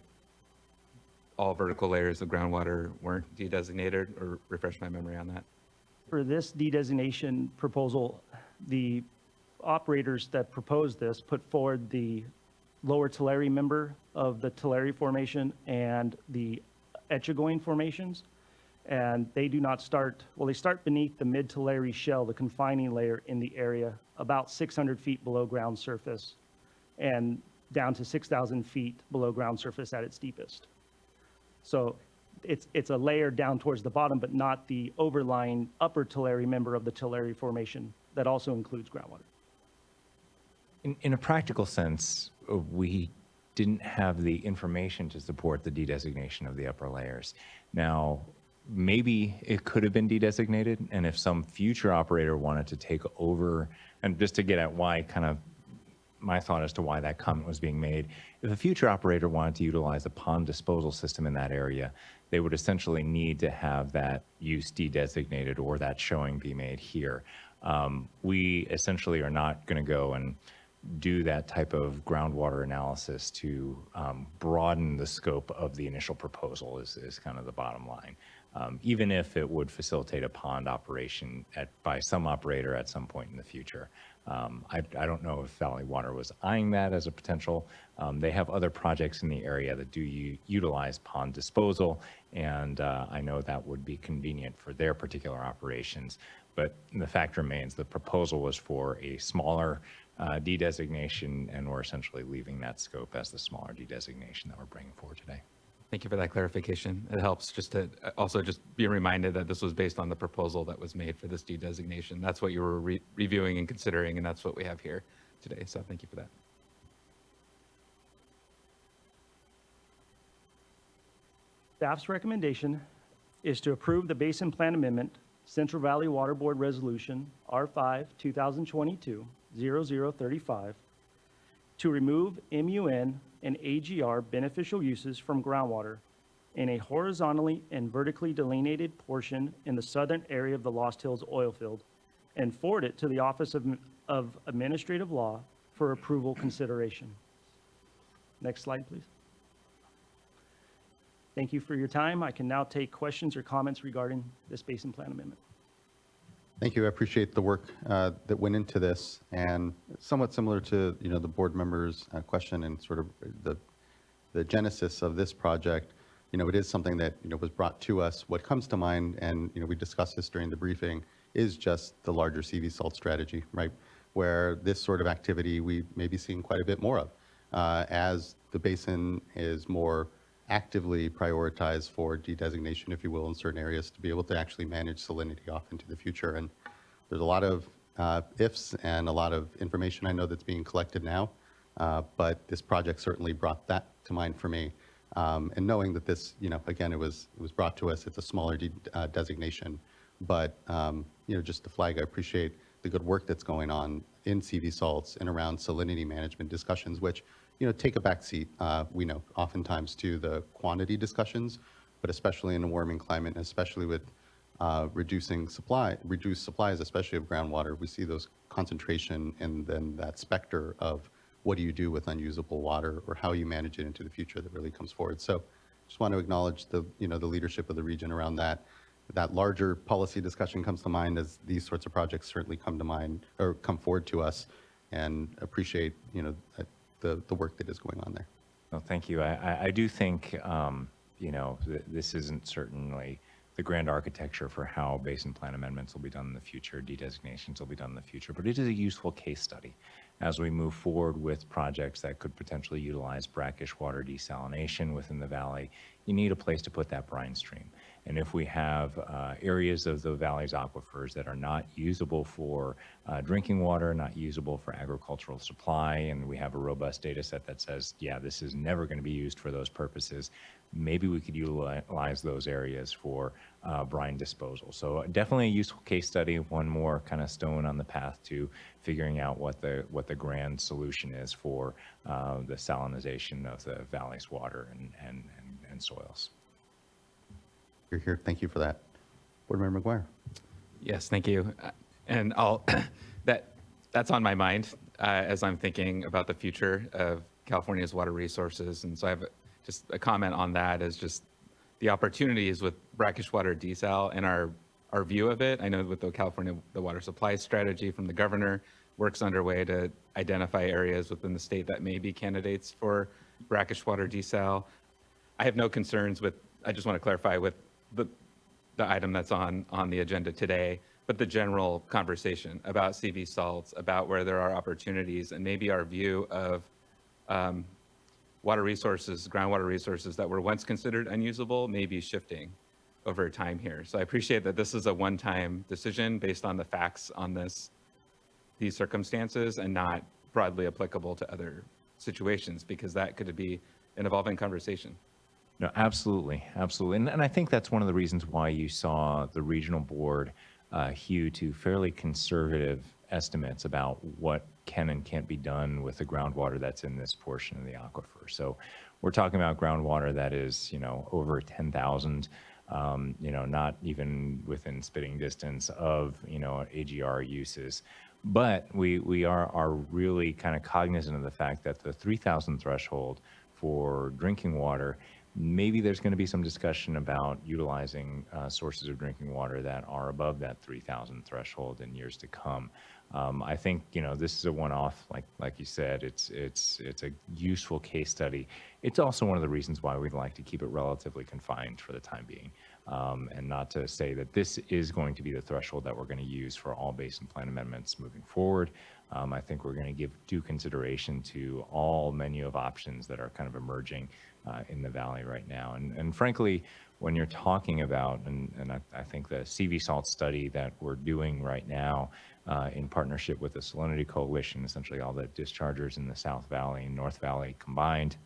all vertical layers of groundwater weren't de-designated, or refresh my memory on that? for this de-designation proposal, the operators that proposed this put forward the lower Tulare member of the Tulare Formation and the Etchegoin formations. And they do not start, well, they start beneath the mid-Tulare shell, the confining layer in the area, about 600 feet below ground surface, and down to 6,000 feet below ground surface at its deepest. So it's a layer down towards the bottom, but not the overlying upper Tulare member of the Tulare Formation that also includes groundwater. In a practical sense, we didn't have the information to support the de-designation of the upper layers. Now, maybe it could have been de-designated, and if some future operator wanted to take over, and just to get at why, kind of my thought as to why that comment was being made, if a future operator wanted to utilize a pond disposal system in that area, they would essentially need to have that use de-designated or that showing be made here. We essentially are not going to go and do that type of groundwater analysis to broaden the scope of the initial proposal is kind of the bottom line. Even if it would facilitate a pond operation by some operator at some point in the future. I don't know if Valley Water was eyeing that as a potential. They have other projects in the area that do utilize pond disposal, and I know that would be convenient for their particular operations. But the fact remains the proposal was for a smaller de-designation, and we're essentially leaving that scope as the smaller de-designation that we're bringing forward today. Thank you for that clarification. It helps just to also just be reminded that this was based on the proposal that was made for this de-designation. That's what you were reviewing and considering, and that's what we have here today. So thank you for that. Staff's recommendation is to approve the Basin Plan Amendment, Central Valley Water Board Resolution R5 2022-0035, to remove MUN and AGR beneficial uses from groundwater in a horizontally and vertically delineated portion in the southern area of the Lost Hills oil field, and forward it to the Office of Administrative Law for approval consideration. Next slide, please. Thank you for your time. I can now take questions or comments regarding this Basin Plan Amendment. Thank you. I appreciate the work that went into this, and somewhat similar to the board members' question and sort of the genesis of this project. It is something that was brought to us. What comes to mind, and we discussed this during the briefing, is just the larger CV salt strategy, right? Where this sort of activity we may be seeing quite a bit more of as the basin is more actively prioritized for de-designation, if you will, in certain areas to be able to actually manage salinity off into the future. And there's a lot of ifs and a lot of information I know that's being collected now, but this project certainly brought that to mind for me. And knowing that this, again, it was brought to us, it's a smaller designation, but just to flag, I appreciate the good work that's going on in CV salts and around salinity management discussions, which take a back seat, we know, oftentimes to the quantity discussions, but especially in a warming climate, and especially with reduced supplies, especially of groundwater, we see those concentration and then that specter of what do you do with unusable water or how you manage it into the future that really comes forward. So just want to acknowledge the leadership of the region around that. That larger policy discussion comes to mind as these sorts of projects certainly come to mind or come forward to us, and appreciate the work that is going on there. Well, thank you. I do think, this isn't certainly the grand architecture for how basin plan amendments will be done in the future, de-designations will be done in the future, but it is a useful case study as we move forward with projects that could potentially utilize brackish water desalination within the valley you need a place to put that brine stream. And if we have areas of the valley's aquifers that are not usable for drinking water, not usable for agricultural supply, and we have a robust data set that says, yeah, this is never going to be used for those purposes, maybe we could utilize those areas for brine disposal. So definitely a useful case study, one more kind of stone on the path to figuring out what the grand solution is for the salinization of the valley's water and soils. You're here. Thank you for that. Board Member McGuire. Yes, thank you. And I'll that's on my mind as I'm thinking about the future of California's water resources. And so I have just a comment on that as just the opportunities with brackish water desal and our view of it. I know with the water supply strategy from the governor, work's underway to identify areas within the state that may be candidates for brackish water desal. I have no concerns with, I just want to clarify with the item that's on the agenda today, but the general conversation about CV salts, about where there are opportunities, and maybe our view of water resources, groundwater resources that were once considered unusable may be shifting over time here. So I appreciate that this is a one-time decision based on the facts on these circumstances and not broadly applicable to other situations, because that could be an evolving conversation. No, absolutely, absolutely. And I think that's one of the reasons why you saw the regional board hew to fairly conservative estimates about what can and can't be done with the groundwater that's in this portion of the aquifer. So we're talking about groundwater that is, over 10,000, not even within spitting distance of, AGR uses. But we are really kind of cognizant of the fact that the 3,000 threshold for drinking water, maybe there's going to be some discussion about utilizing sources of drinking water that are above that 3,000 threshold in years to come. I think this is a one-off, like you said. It's a useful case study. It's also one of the reasons why we'd like to keep it relatively confined for the time being, and not to say that this is going to be the threshold that we're going to use for all basin plan amendments moving forward. I think we're going to give due consideration to all menu of options that are kind of emerging in the valley right now. And frankly, when you're talking about, and I think the CV salt study that we're doing right now in partnership with the Salinity Coalition, essentially all the dischargers in the South Valley and North Valley combined,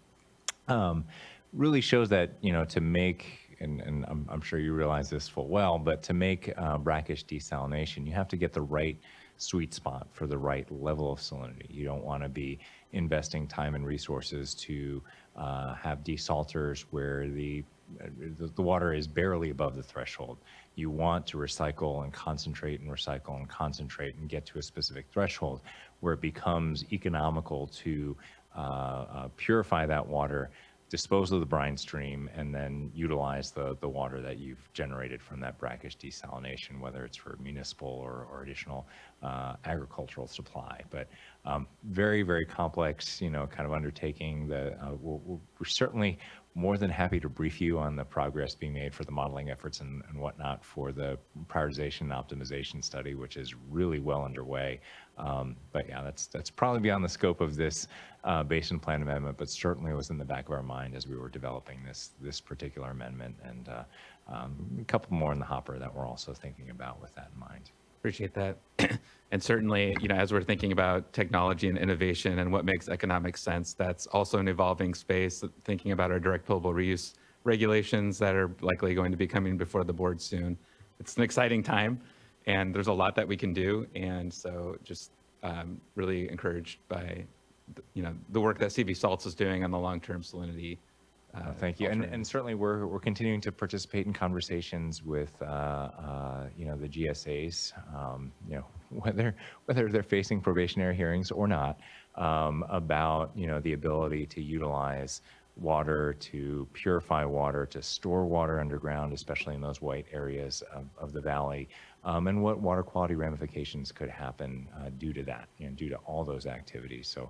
really shows that, to make, and I'm sure you realize this full well, but to make brackish desalination, you have to get the right sweet spot for the right level of salinity. You don't want to be investing time and resources to have desalters where the water is barely above the threshold. You want to recycle and concentrate and recycle and concentrate and get to a specific threshold where it becomes economical to purify that water, dispose of the brine stream, and then utilize the water that you've generated from that brackish desalination, whether it's for municipal or additional agricultural supply. But very, very complex, kind of undertaking. We're certainly more than happy to brief you on the progress being made for the modeling efforts and whatnot for the prioritization and optimization study, which is really well underway. But yeah, that's probably beyond the scope of this basin plan amendment, but certainly was in the back of our mind as we were developing this particular amendment, and a couple more in the hopper that we're also thinking about with that in mind. Appreciate that. And certainly, as we're thinking about technology and innovation and what makes economic sense, that's also an evolving space, thinking about our direct potable reuse regulations that are likely going to be coming before the board soon. It's an exciting time, and there's a lot that we can do. And so just really encouraged by, the work that CV Salts is doing on the long-term salinity. Thank you. And certainly we're continuing to participate in conversations with, the GSAs, whether they're facing probationary hearings or not, about, the ability to utilize water, to purify water, to store water underground, especially in those white areas of the valley, and what water quality ramifications could happen due to that, due to all those activities. So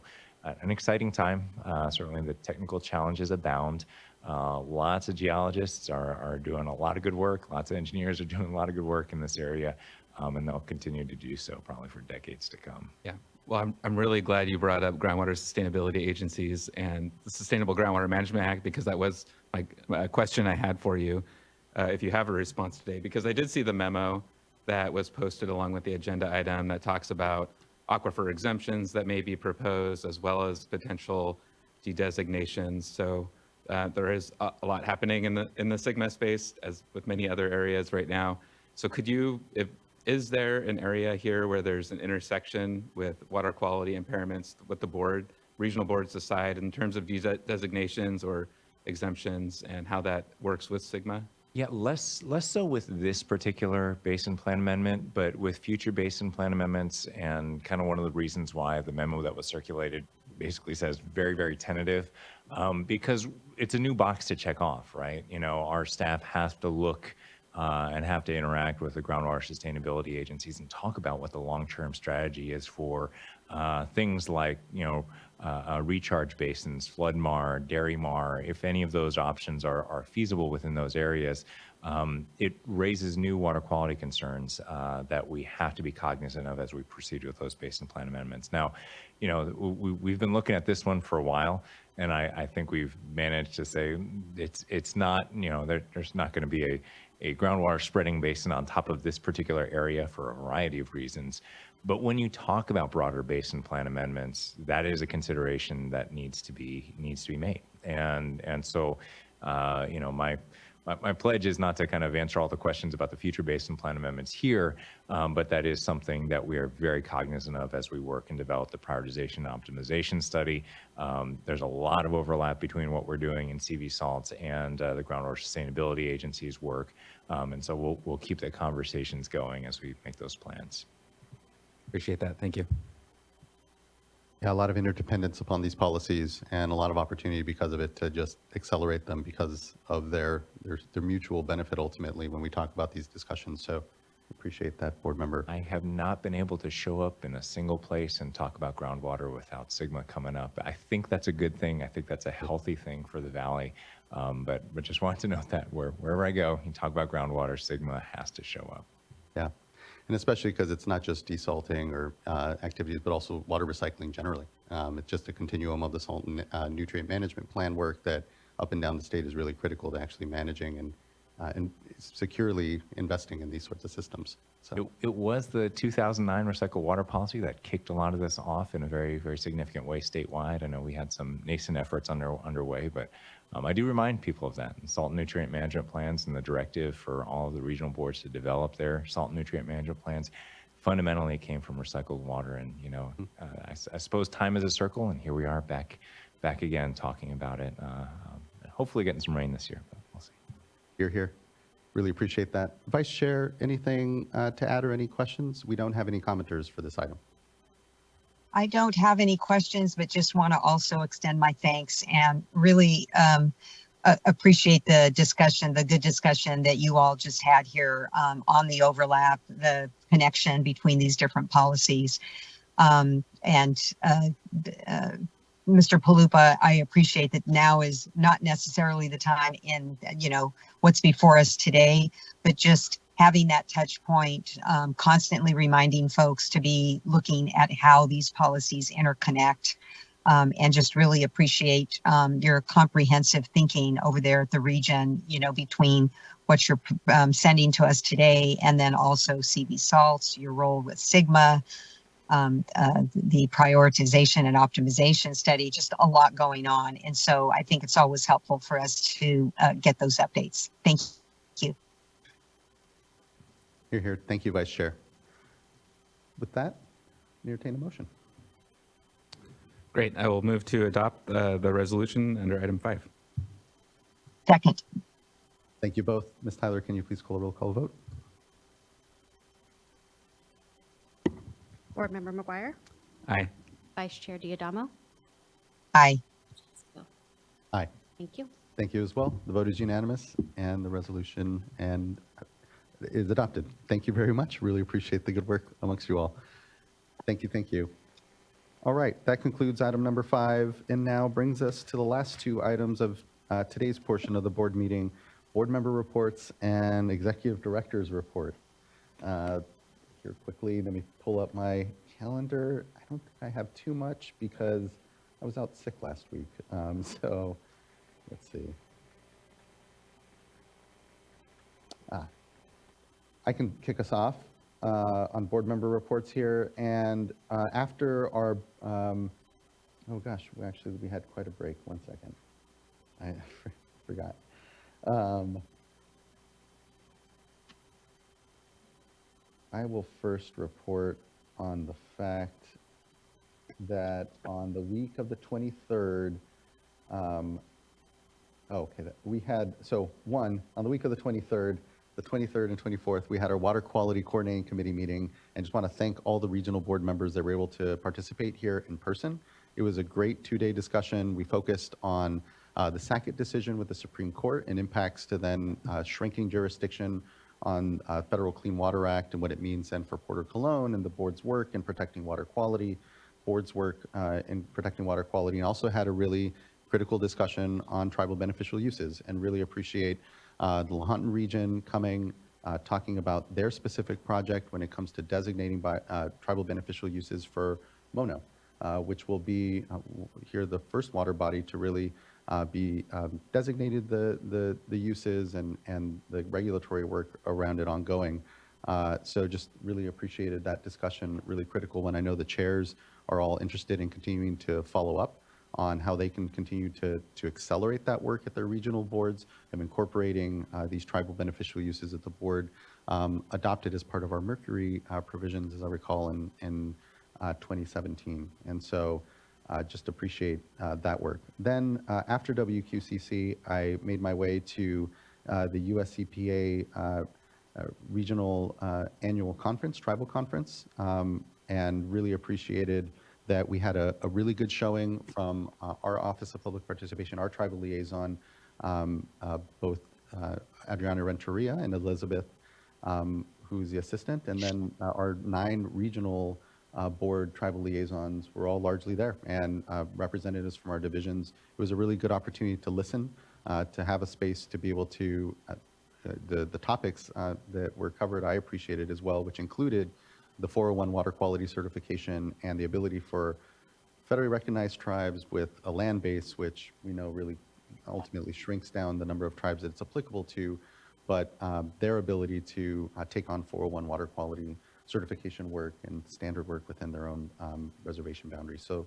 an exciting time. Certainly the technical challenges abound. Lots of geologists are doing a lot of good work. Lots of engineers are doing a lot of good work in this area, and they'll continue to do so probably for decades to come. Yeah, Well, I'm really glad you brought up groundwater sustainability agencies and the Sustainable Groundwater Management Act, because that was my question I had for you, if you have a response today, because I did see the memo that was posted along with the agenda item that talks about aquifer exemptions that may be proposed, as well as potential de-designations. So there is a lot happening in the Sigma space, as with many other areas right now. So could you, is there an area here where there's an intersection with water quality impairments, what the regional boards decide in terms of designations or exemptions, and how that works with Sigma? Yeah, less so with this particular basin plan amendment, but with future basin plan amendments, and kind of one of the reasons why the memo that was circulated basically says very, very tentative, because it's a new box to check off, right? You know, our staff has to look and have to interact with the groundwater sustainability agencies and talk about what the long-term strategy is for things like, you know, recharge basins, flood mar, dairy mar. If any of those options are feasible within those areas, it raises new water quality concerns that we have to be cognizant of as we proceed with those basin plan amendments. Now, you know, we've been looking at this one for a while, and I think we've managed to say it's not, you know, there's not going to be a groundwater spreading basin on top of this particular area for a variety of reasons. But when you talk about broader basin plan amendments, that is a consideration that needs to be made. And so, you know, my pledge is not to kind of answer all the questions about the future basin plan amendments here, but that is something that we are very cognizant of as we work and develop the prioritization and optimization study. There's a lot of overlap between what we're doing in CV salts and the groundwater sustainability agency's work. And so we'll keep the conversations going as we make those plans. Appreciate that. Thank you. Yeah, a lot of interdependence upon these policies and a lot of opportunity because of it to just accelerate them because of their mutual benefit ultimately when we talk about these discussions. So appreciate that, board member. I have not been able to show up in a single place and talk about groundwater without Sigma coming up. I think that's a good thing. I think that's a healthy thing for the Valley. But just wanted to note that wherever I go, you talk about groundwater, Sigma has to show up. Yeah. And especially because it's not just desalting or activities, but also water recycling generally. It's just a continuum of the salt and nutrient management plan work that up and down the state is really critical to actually managing and securely investing in these sorts of systems. So It was the 2009 recycled water policy that kicked a lot of this off in a very, very significant way statewide. I know we had some nascent efforts underway, but I do remind people of that. Salt and nutrient management plans and the directive for all of the regional boards to develop their salt and nutrient management plans fundamentally came from recycled water. And, you know, I suppose time is a circle, and here we are back again talking about it. Hopefully getting some rain this year, but we'll see. you're here. Really appreciate that. Vice Chair, anything to add or any questions? We don't have any commenters for this item. I don't have any questions, but just want to also extend my thanks and really appreciate the discussion, the good discussion that you all just had here on the overlap, the connection between these different policies. Mr. Palupa, I appreciate that now is not necessarily the time in, you know, what's before us today, but just having that touch point, constantly reminding folks to be looking at how these policies interconnect, and just really appreciate your comprehensive thinking over there at the region, you know, between what you're sending to us today and then also CV salts, your role with Sigma, the prioritization and optimization study, just a lot going on. And so I think it's always helpful for us to get those updates. Thank you. You're here. Thank you, Vice Chair. With that, entertain a motion. Great. I will move to adopt the resolution under item 5. Second. Thank you both. Ms. Tyler, can you please call a roll call vote? Board Member McGuire? Aye. Vice Chair Diadamo? Aye. Aye. Thank you. Thank you as well. The vote is unanimous and the resolution is adopted. Thank you very much. Really appreciate the good work amongst you all. Thank you. Thank you. All right. That concludes item number 5 and now brings us to the last 2 items of today's portion of the board meeting, board member reports and executive director's report. Here quickly, let me pull up my calendar, I don't think I have too much because I was out sick last week. So let's see. I can kick us off on board member reports here. And after our, oh gosh, we had quite a break. 1 second. I forgot. I will first report on the fact that on the week of the 23rd, we had, so one, on the week of the 23rd and 24th, we had our Water Quality Coordinating Committee meeting, and just want to thank all the regional board members that were able to participate here in person. It was a great 2-day discussion. We focused on the Sackett decision with the Supreme Court and impacts to then shrinking jurisdiction on Federal Clean Water Act and what it means then for Port Cologne and the board's work in protecting water quality, board's work in protecting water quality, and also had a really critical discussion on tribal beneficial uses, and really appreciate the Lahontan region coming, talking about their specific project when it comes to designating by tribal beneficial uses for Mono, which will be here the first water body to really be designated the uses and the regulatory work around it ongoing. So just really appreciated that discussion, really critical when I know the chairs are all interested in continuing to follow up on how they can continue to accelerate that work at their regional boards and incorporating these tribal beneficial uses that the board adopted as part of our Mercury provisions, as I recall, in 2017. And so just appreciate that work. Then after WQCC, I made my way to the USCPA regional annual conference, tribal conference, and really appreciated that we had a really good showing from our Office of Public Participation, our tribal liaison, both Adriana Renteria and Elizabeth, who's the assistant, and then our 9 regional board tribal liaisons were all largely there, and representatives from our divisions. It was a really good opportunity to listen, to have a space to be able to, the topics that were covered, I appreciated as well, which included the 401 water quality certification and the ability for federally recognized tribes with a land base, which we know really ultimately shrinks down the number of tribes that it's applicable to, but their ability to take on 401 water quality certification work and standard work within their own reservation boundaries. So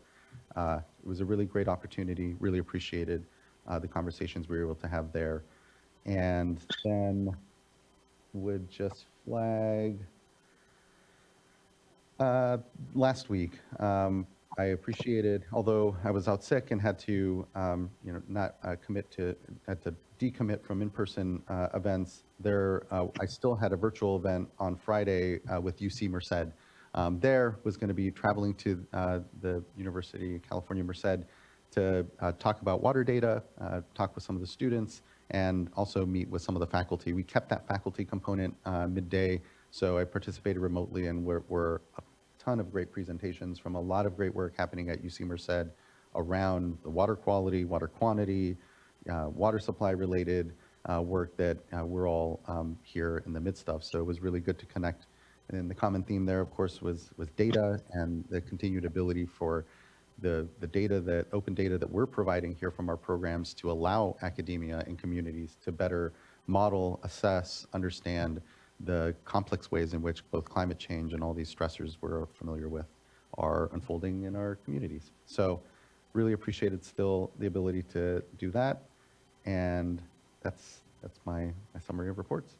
it was a really great opportunity, really appreciated the conversations we were able to have there. And then would just flag, last week, I appreciated, although I was out sick and had to, not had to decommit from in-person events. I still had a virtual event on Friday with UC Merced. There was going to be traveling to the University of California, Merced to talk about water data, talk with some of the students, and also meet with some of the faculty. We kept that faculty component midday, so I participated remotely, and were a ton of great presentations from a lot of great work happening at UC Merced around the water quality, water quantity, water supply related work that we're all here in the midst of. So it was really good to connect. And then the common theme there, of course, was data and the continued ability for the data open data that we're providing here from our programs to allow academia and communities to better model, assess, understand the complex ways in which both climate change and all these stressors we're familiar with are unfolding in our communities. So really appreciated still the ability to do that. And that's my summary of reports.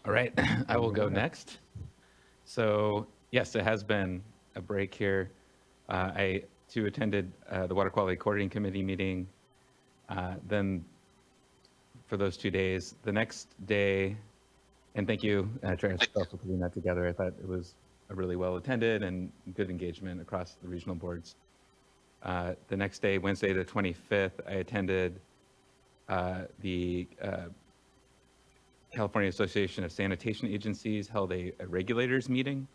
All right, I will go next. So yes, it has been a break here. I too attended the Water Quality Coordinating Committee meeting. Then for those 2 days, the next day, and thank you, Chair Esquivel, for putting that together. I thought it was a really well attended and good engagement across the regional boards. The next day, Wednesday the 25th, I attended the California Association of Sanitation Agencies held a regulators meeting,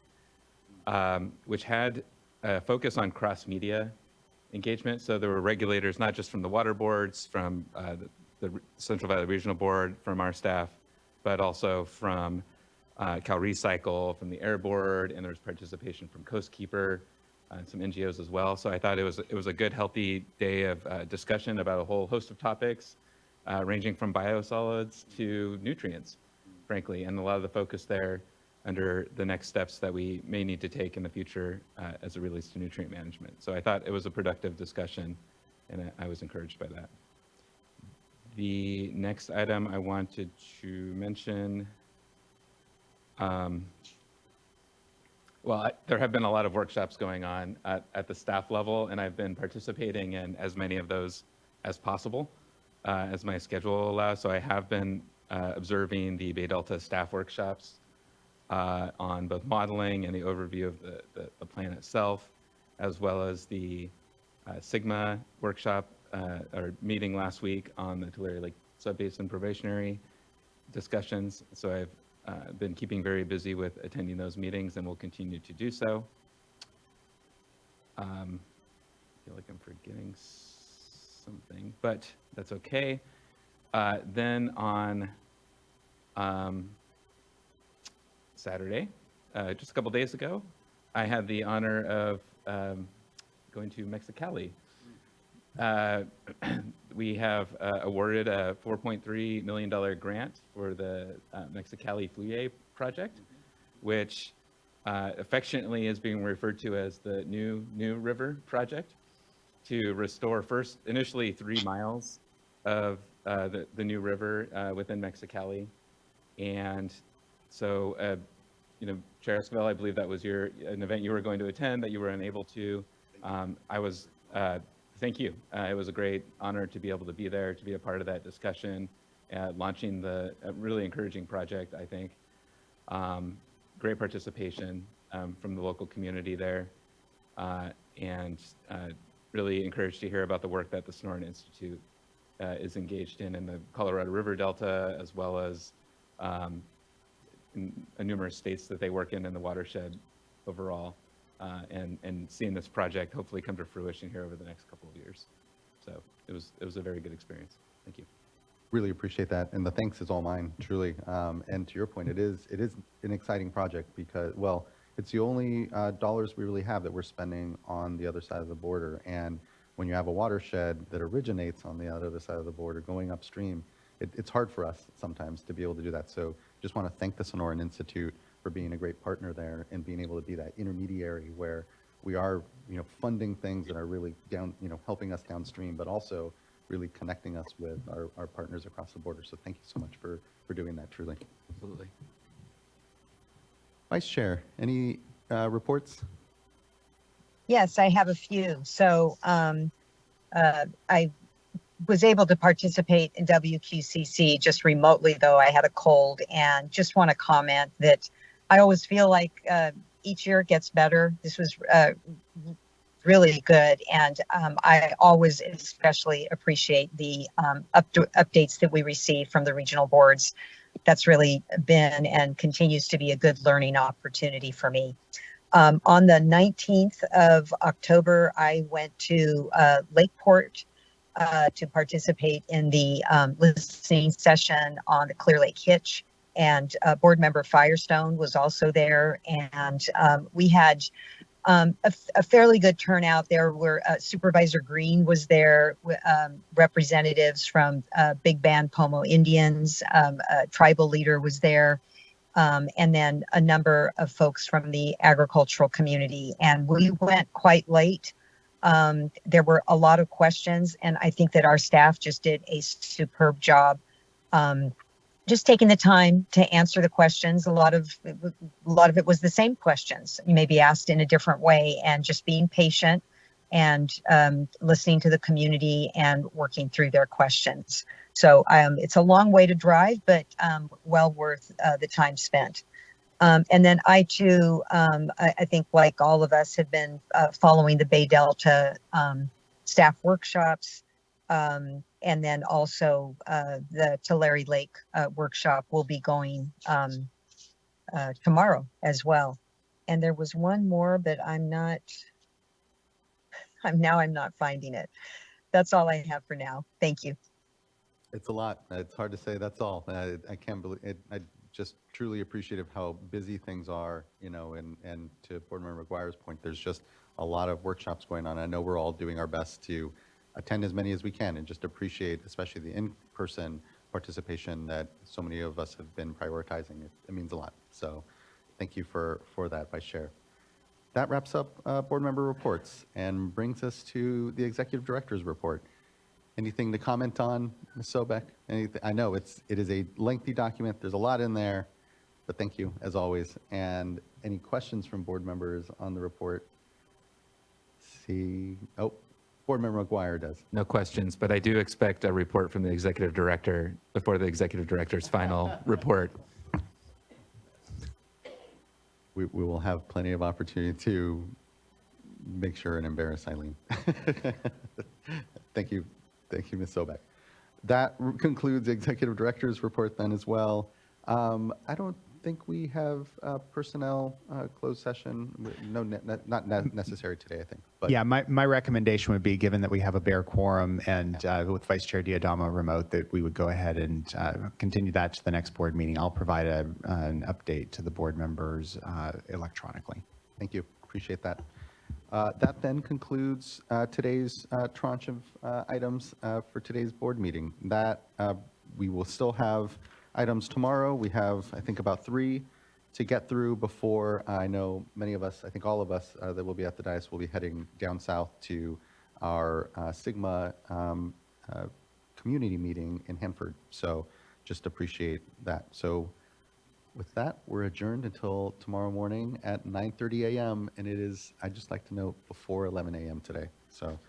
which had a focus on cross-media engagement. So there were regulators, not just from the water boards, from the Central Valley Regional Board, from our staff, but also from Cal Recycle, from the Air Board, and there was participation from Coast Keeper, and some NGOs as well. So I thought it was a good, healthy day of discussion about a whole host of topics, ranging from biosolids to nutrients, frankly, and a lot of the focus there under the next steps that we may need to take in the future as it relates to nutrient management. So I thought it was a productive discussion, and I was encouraged by that. The next item I wanted to mention, there have been a lot of workshops going on at the staff level, and I've been participating in as many of those as possible, as my schedule allows. So I have been observing the Bay Delta staff workshops on both modeling and the overview of the plan itself, as well as the Sigma workshop or meeting last week on the Tulare Lake Subbasin probationary discussions. So I've been keeping very busy with attending those meetings and will continue to do so. I feel like I'm forgetting something, but that's okay. Then on Saturday, just a couple days ago, I had the honor of going to Mexicali. We have awarded a $4.3 million grant for the Mexicali Fluye project, which affectionately is being referred to as the New River project, to restore first initially 3 miles of the New River within Mexicali. And so, Chair Esquivel, I believe that was an event you were going to attend that you were unable to. Thank you. It was a great honor to be able to be there, to be a part of that discussion, launching the really encouraging project, I think. Great participation from the local community there, and really encouraged to hear about the work that the Sonoran Institute is engaged in the Colorado River Delta, as well as in numerous states that they work in the watershed overall. And seeing this project hopefully come to fruition here over the next couple of years. So it was a very good experience. Thank you. Really appreciate that, and the thanks is all mine, truly. And to your point, it is an exciting project because, well, it's the only dollars we really have that we're spending on the other side of the border. And when you have a watershed that originates on the other side of the border going upstream, it's hard for us sometimes to be able to do that. So just want to thank the Sonoran Institute for being a great partner there and being able to be that intermediary where we are, funding things that are really down, helping us downstream, but also really connecting us with our partners across the border. So thank you so much for doing that, truly. Absolutely. Vice Chair, any reports? Yes, I have a few. So I was able to participate in WQCC just remotely, though I had a cold, and just want to comment that I always feel like each year it gets better. This was really good, and I always especially appreciate the updates that we receive from the regional boards. That's really been and continues to be a good learning opportunity for me. On the 19th of October, I went to Lakeport to participate in the listening session on the Clear Lake Hitch, and board member Firestone was also there, and we had a fairly good turnout. There were Supervisor Green was there, representatives from Big Band Pomo Indians, a tribal leader was there, and then a number of folks from the agricultural community. And we went quite late. There were a lot of questions, and I think that our staff just did a superb job just taking the time to answer the questions. A lot of it was the same questions, you may be asked in a different way, and just being patient and listening to the community and working through their questions. So it's a long way to drive, but well worth the time spent. And then I too, I think like all of us have been following the Bay Delta staff workshops. And then also the Tulare Lake workshop will be going tomorrow as well. And there was one more, but I'm not finding it. That's all I have for now. Thank you. It's a lot. It's hard to say that's all. I can't believe it. I just truly appreciative how busy things are, and to Board Member McGuire's point, there's just a lot of workshops going on. I know we're all doing our best to attend as many as we can and just appreciate, especially the in-person participation that so many of us have been prioritizing. It means a lot. So thank you for that, Vice Chair. That wraps up board member reports and brings us to the Executive Director's report. Anything to comment on, Ms. Sobek? Anything? I know it is a lengthy document. There's a lot in there, but thank you as always. And any questions from board members on the report? Board Member McGuire does. No questions, but I do expect a report from the executive director before the executive director's final report. We will have plenty of opportunity to make sure and embarrass Eileen. Thank you. Thank you, Ms. Sobek. That concludes the Executive Director's report then as well. I don't think we have personnel closed session. No, not necessary today, I think. But Yeah, my recommendation would be, given that we have a bare quorum and with Vice Chair Diadamo remote, that we would go ahead and continue that to the next board meeting. I'll provide an update to the board members electronically. Thank you. Appreciate that. That then concludes today's tranche of items for today's board meeting. That we will still have items tomorrow. We have, I think, about 3 to get through before I know many of us, I think all of us that will be at the dais will be heading down south to our Sigma community meeting in Hanford. So just appreciate that. So with that, we're adjourned until tomorrow morning at 9:30 a.m. And it is, I'd just like to note, before 11 a.m. today. So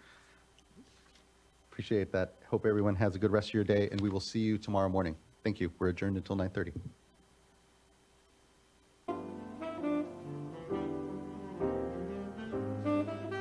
appreciate that. Hope everyone has a good rest of your day, and we will see you tomorrow morning. Thank you. We're adjourned until 9:30.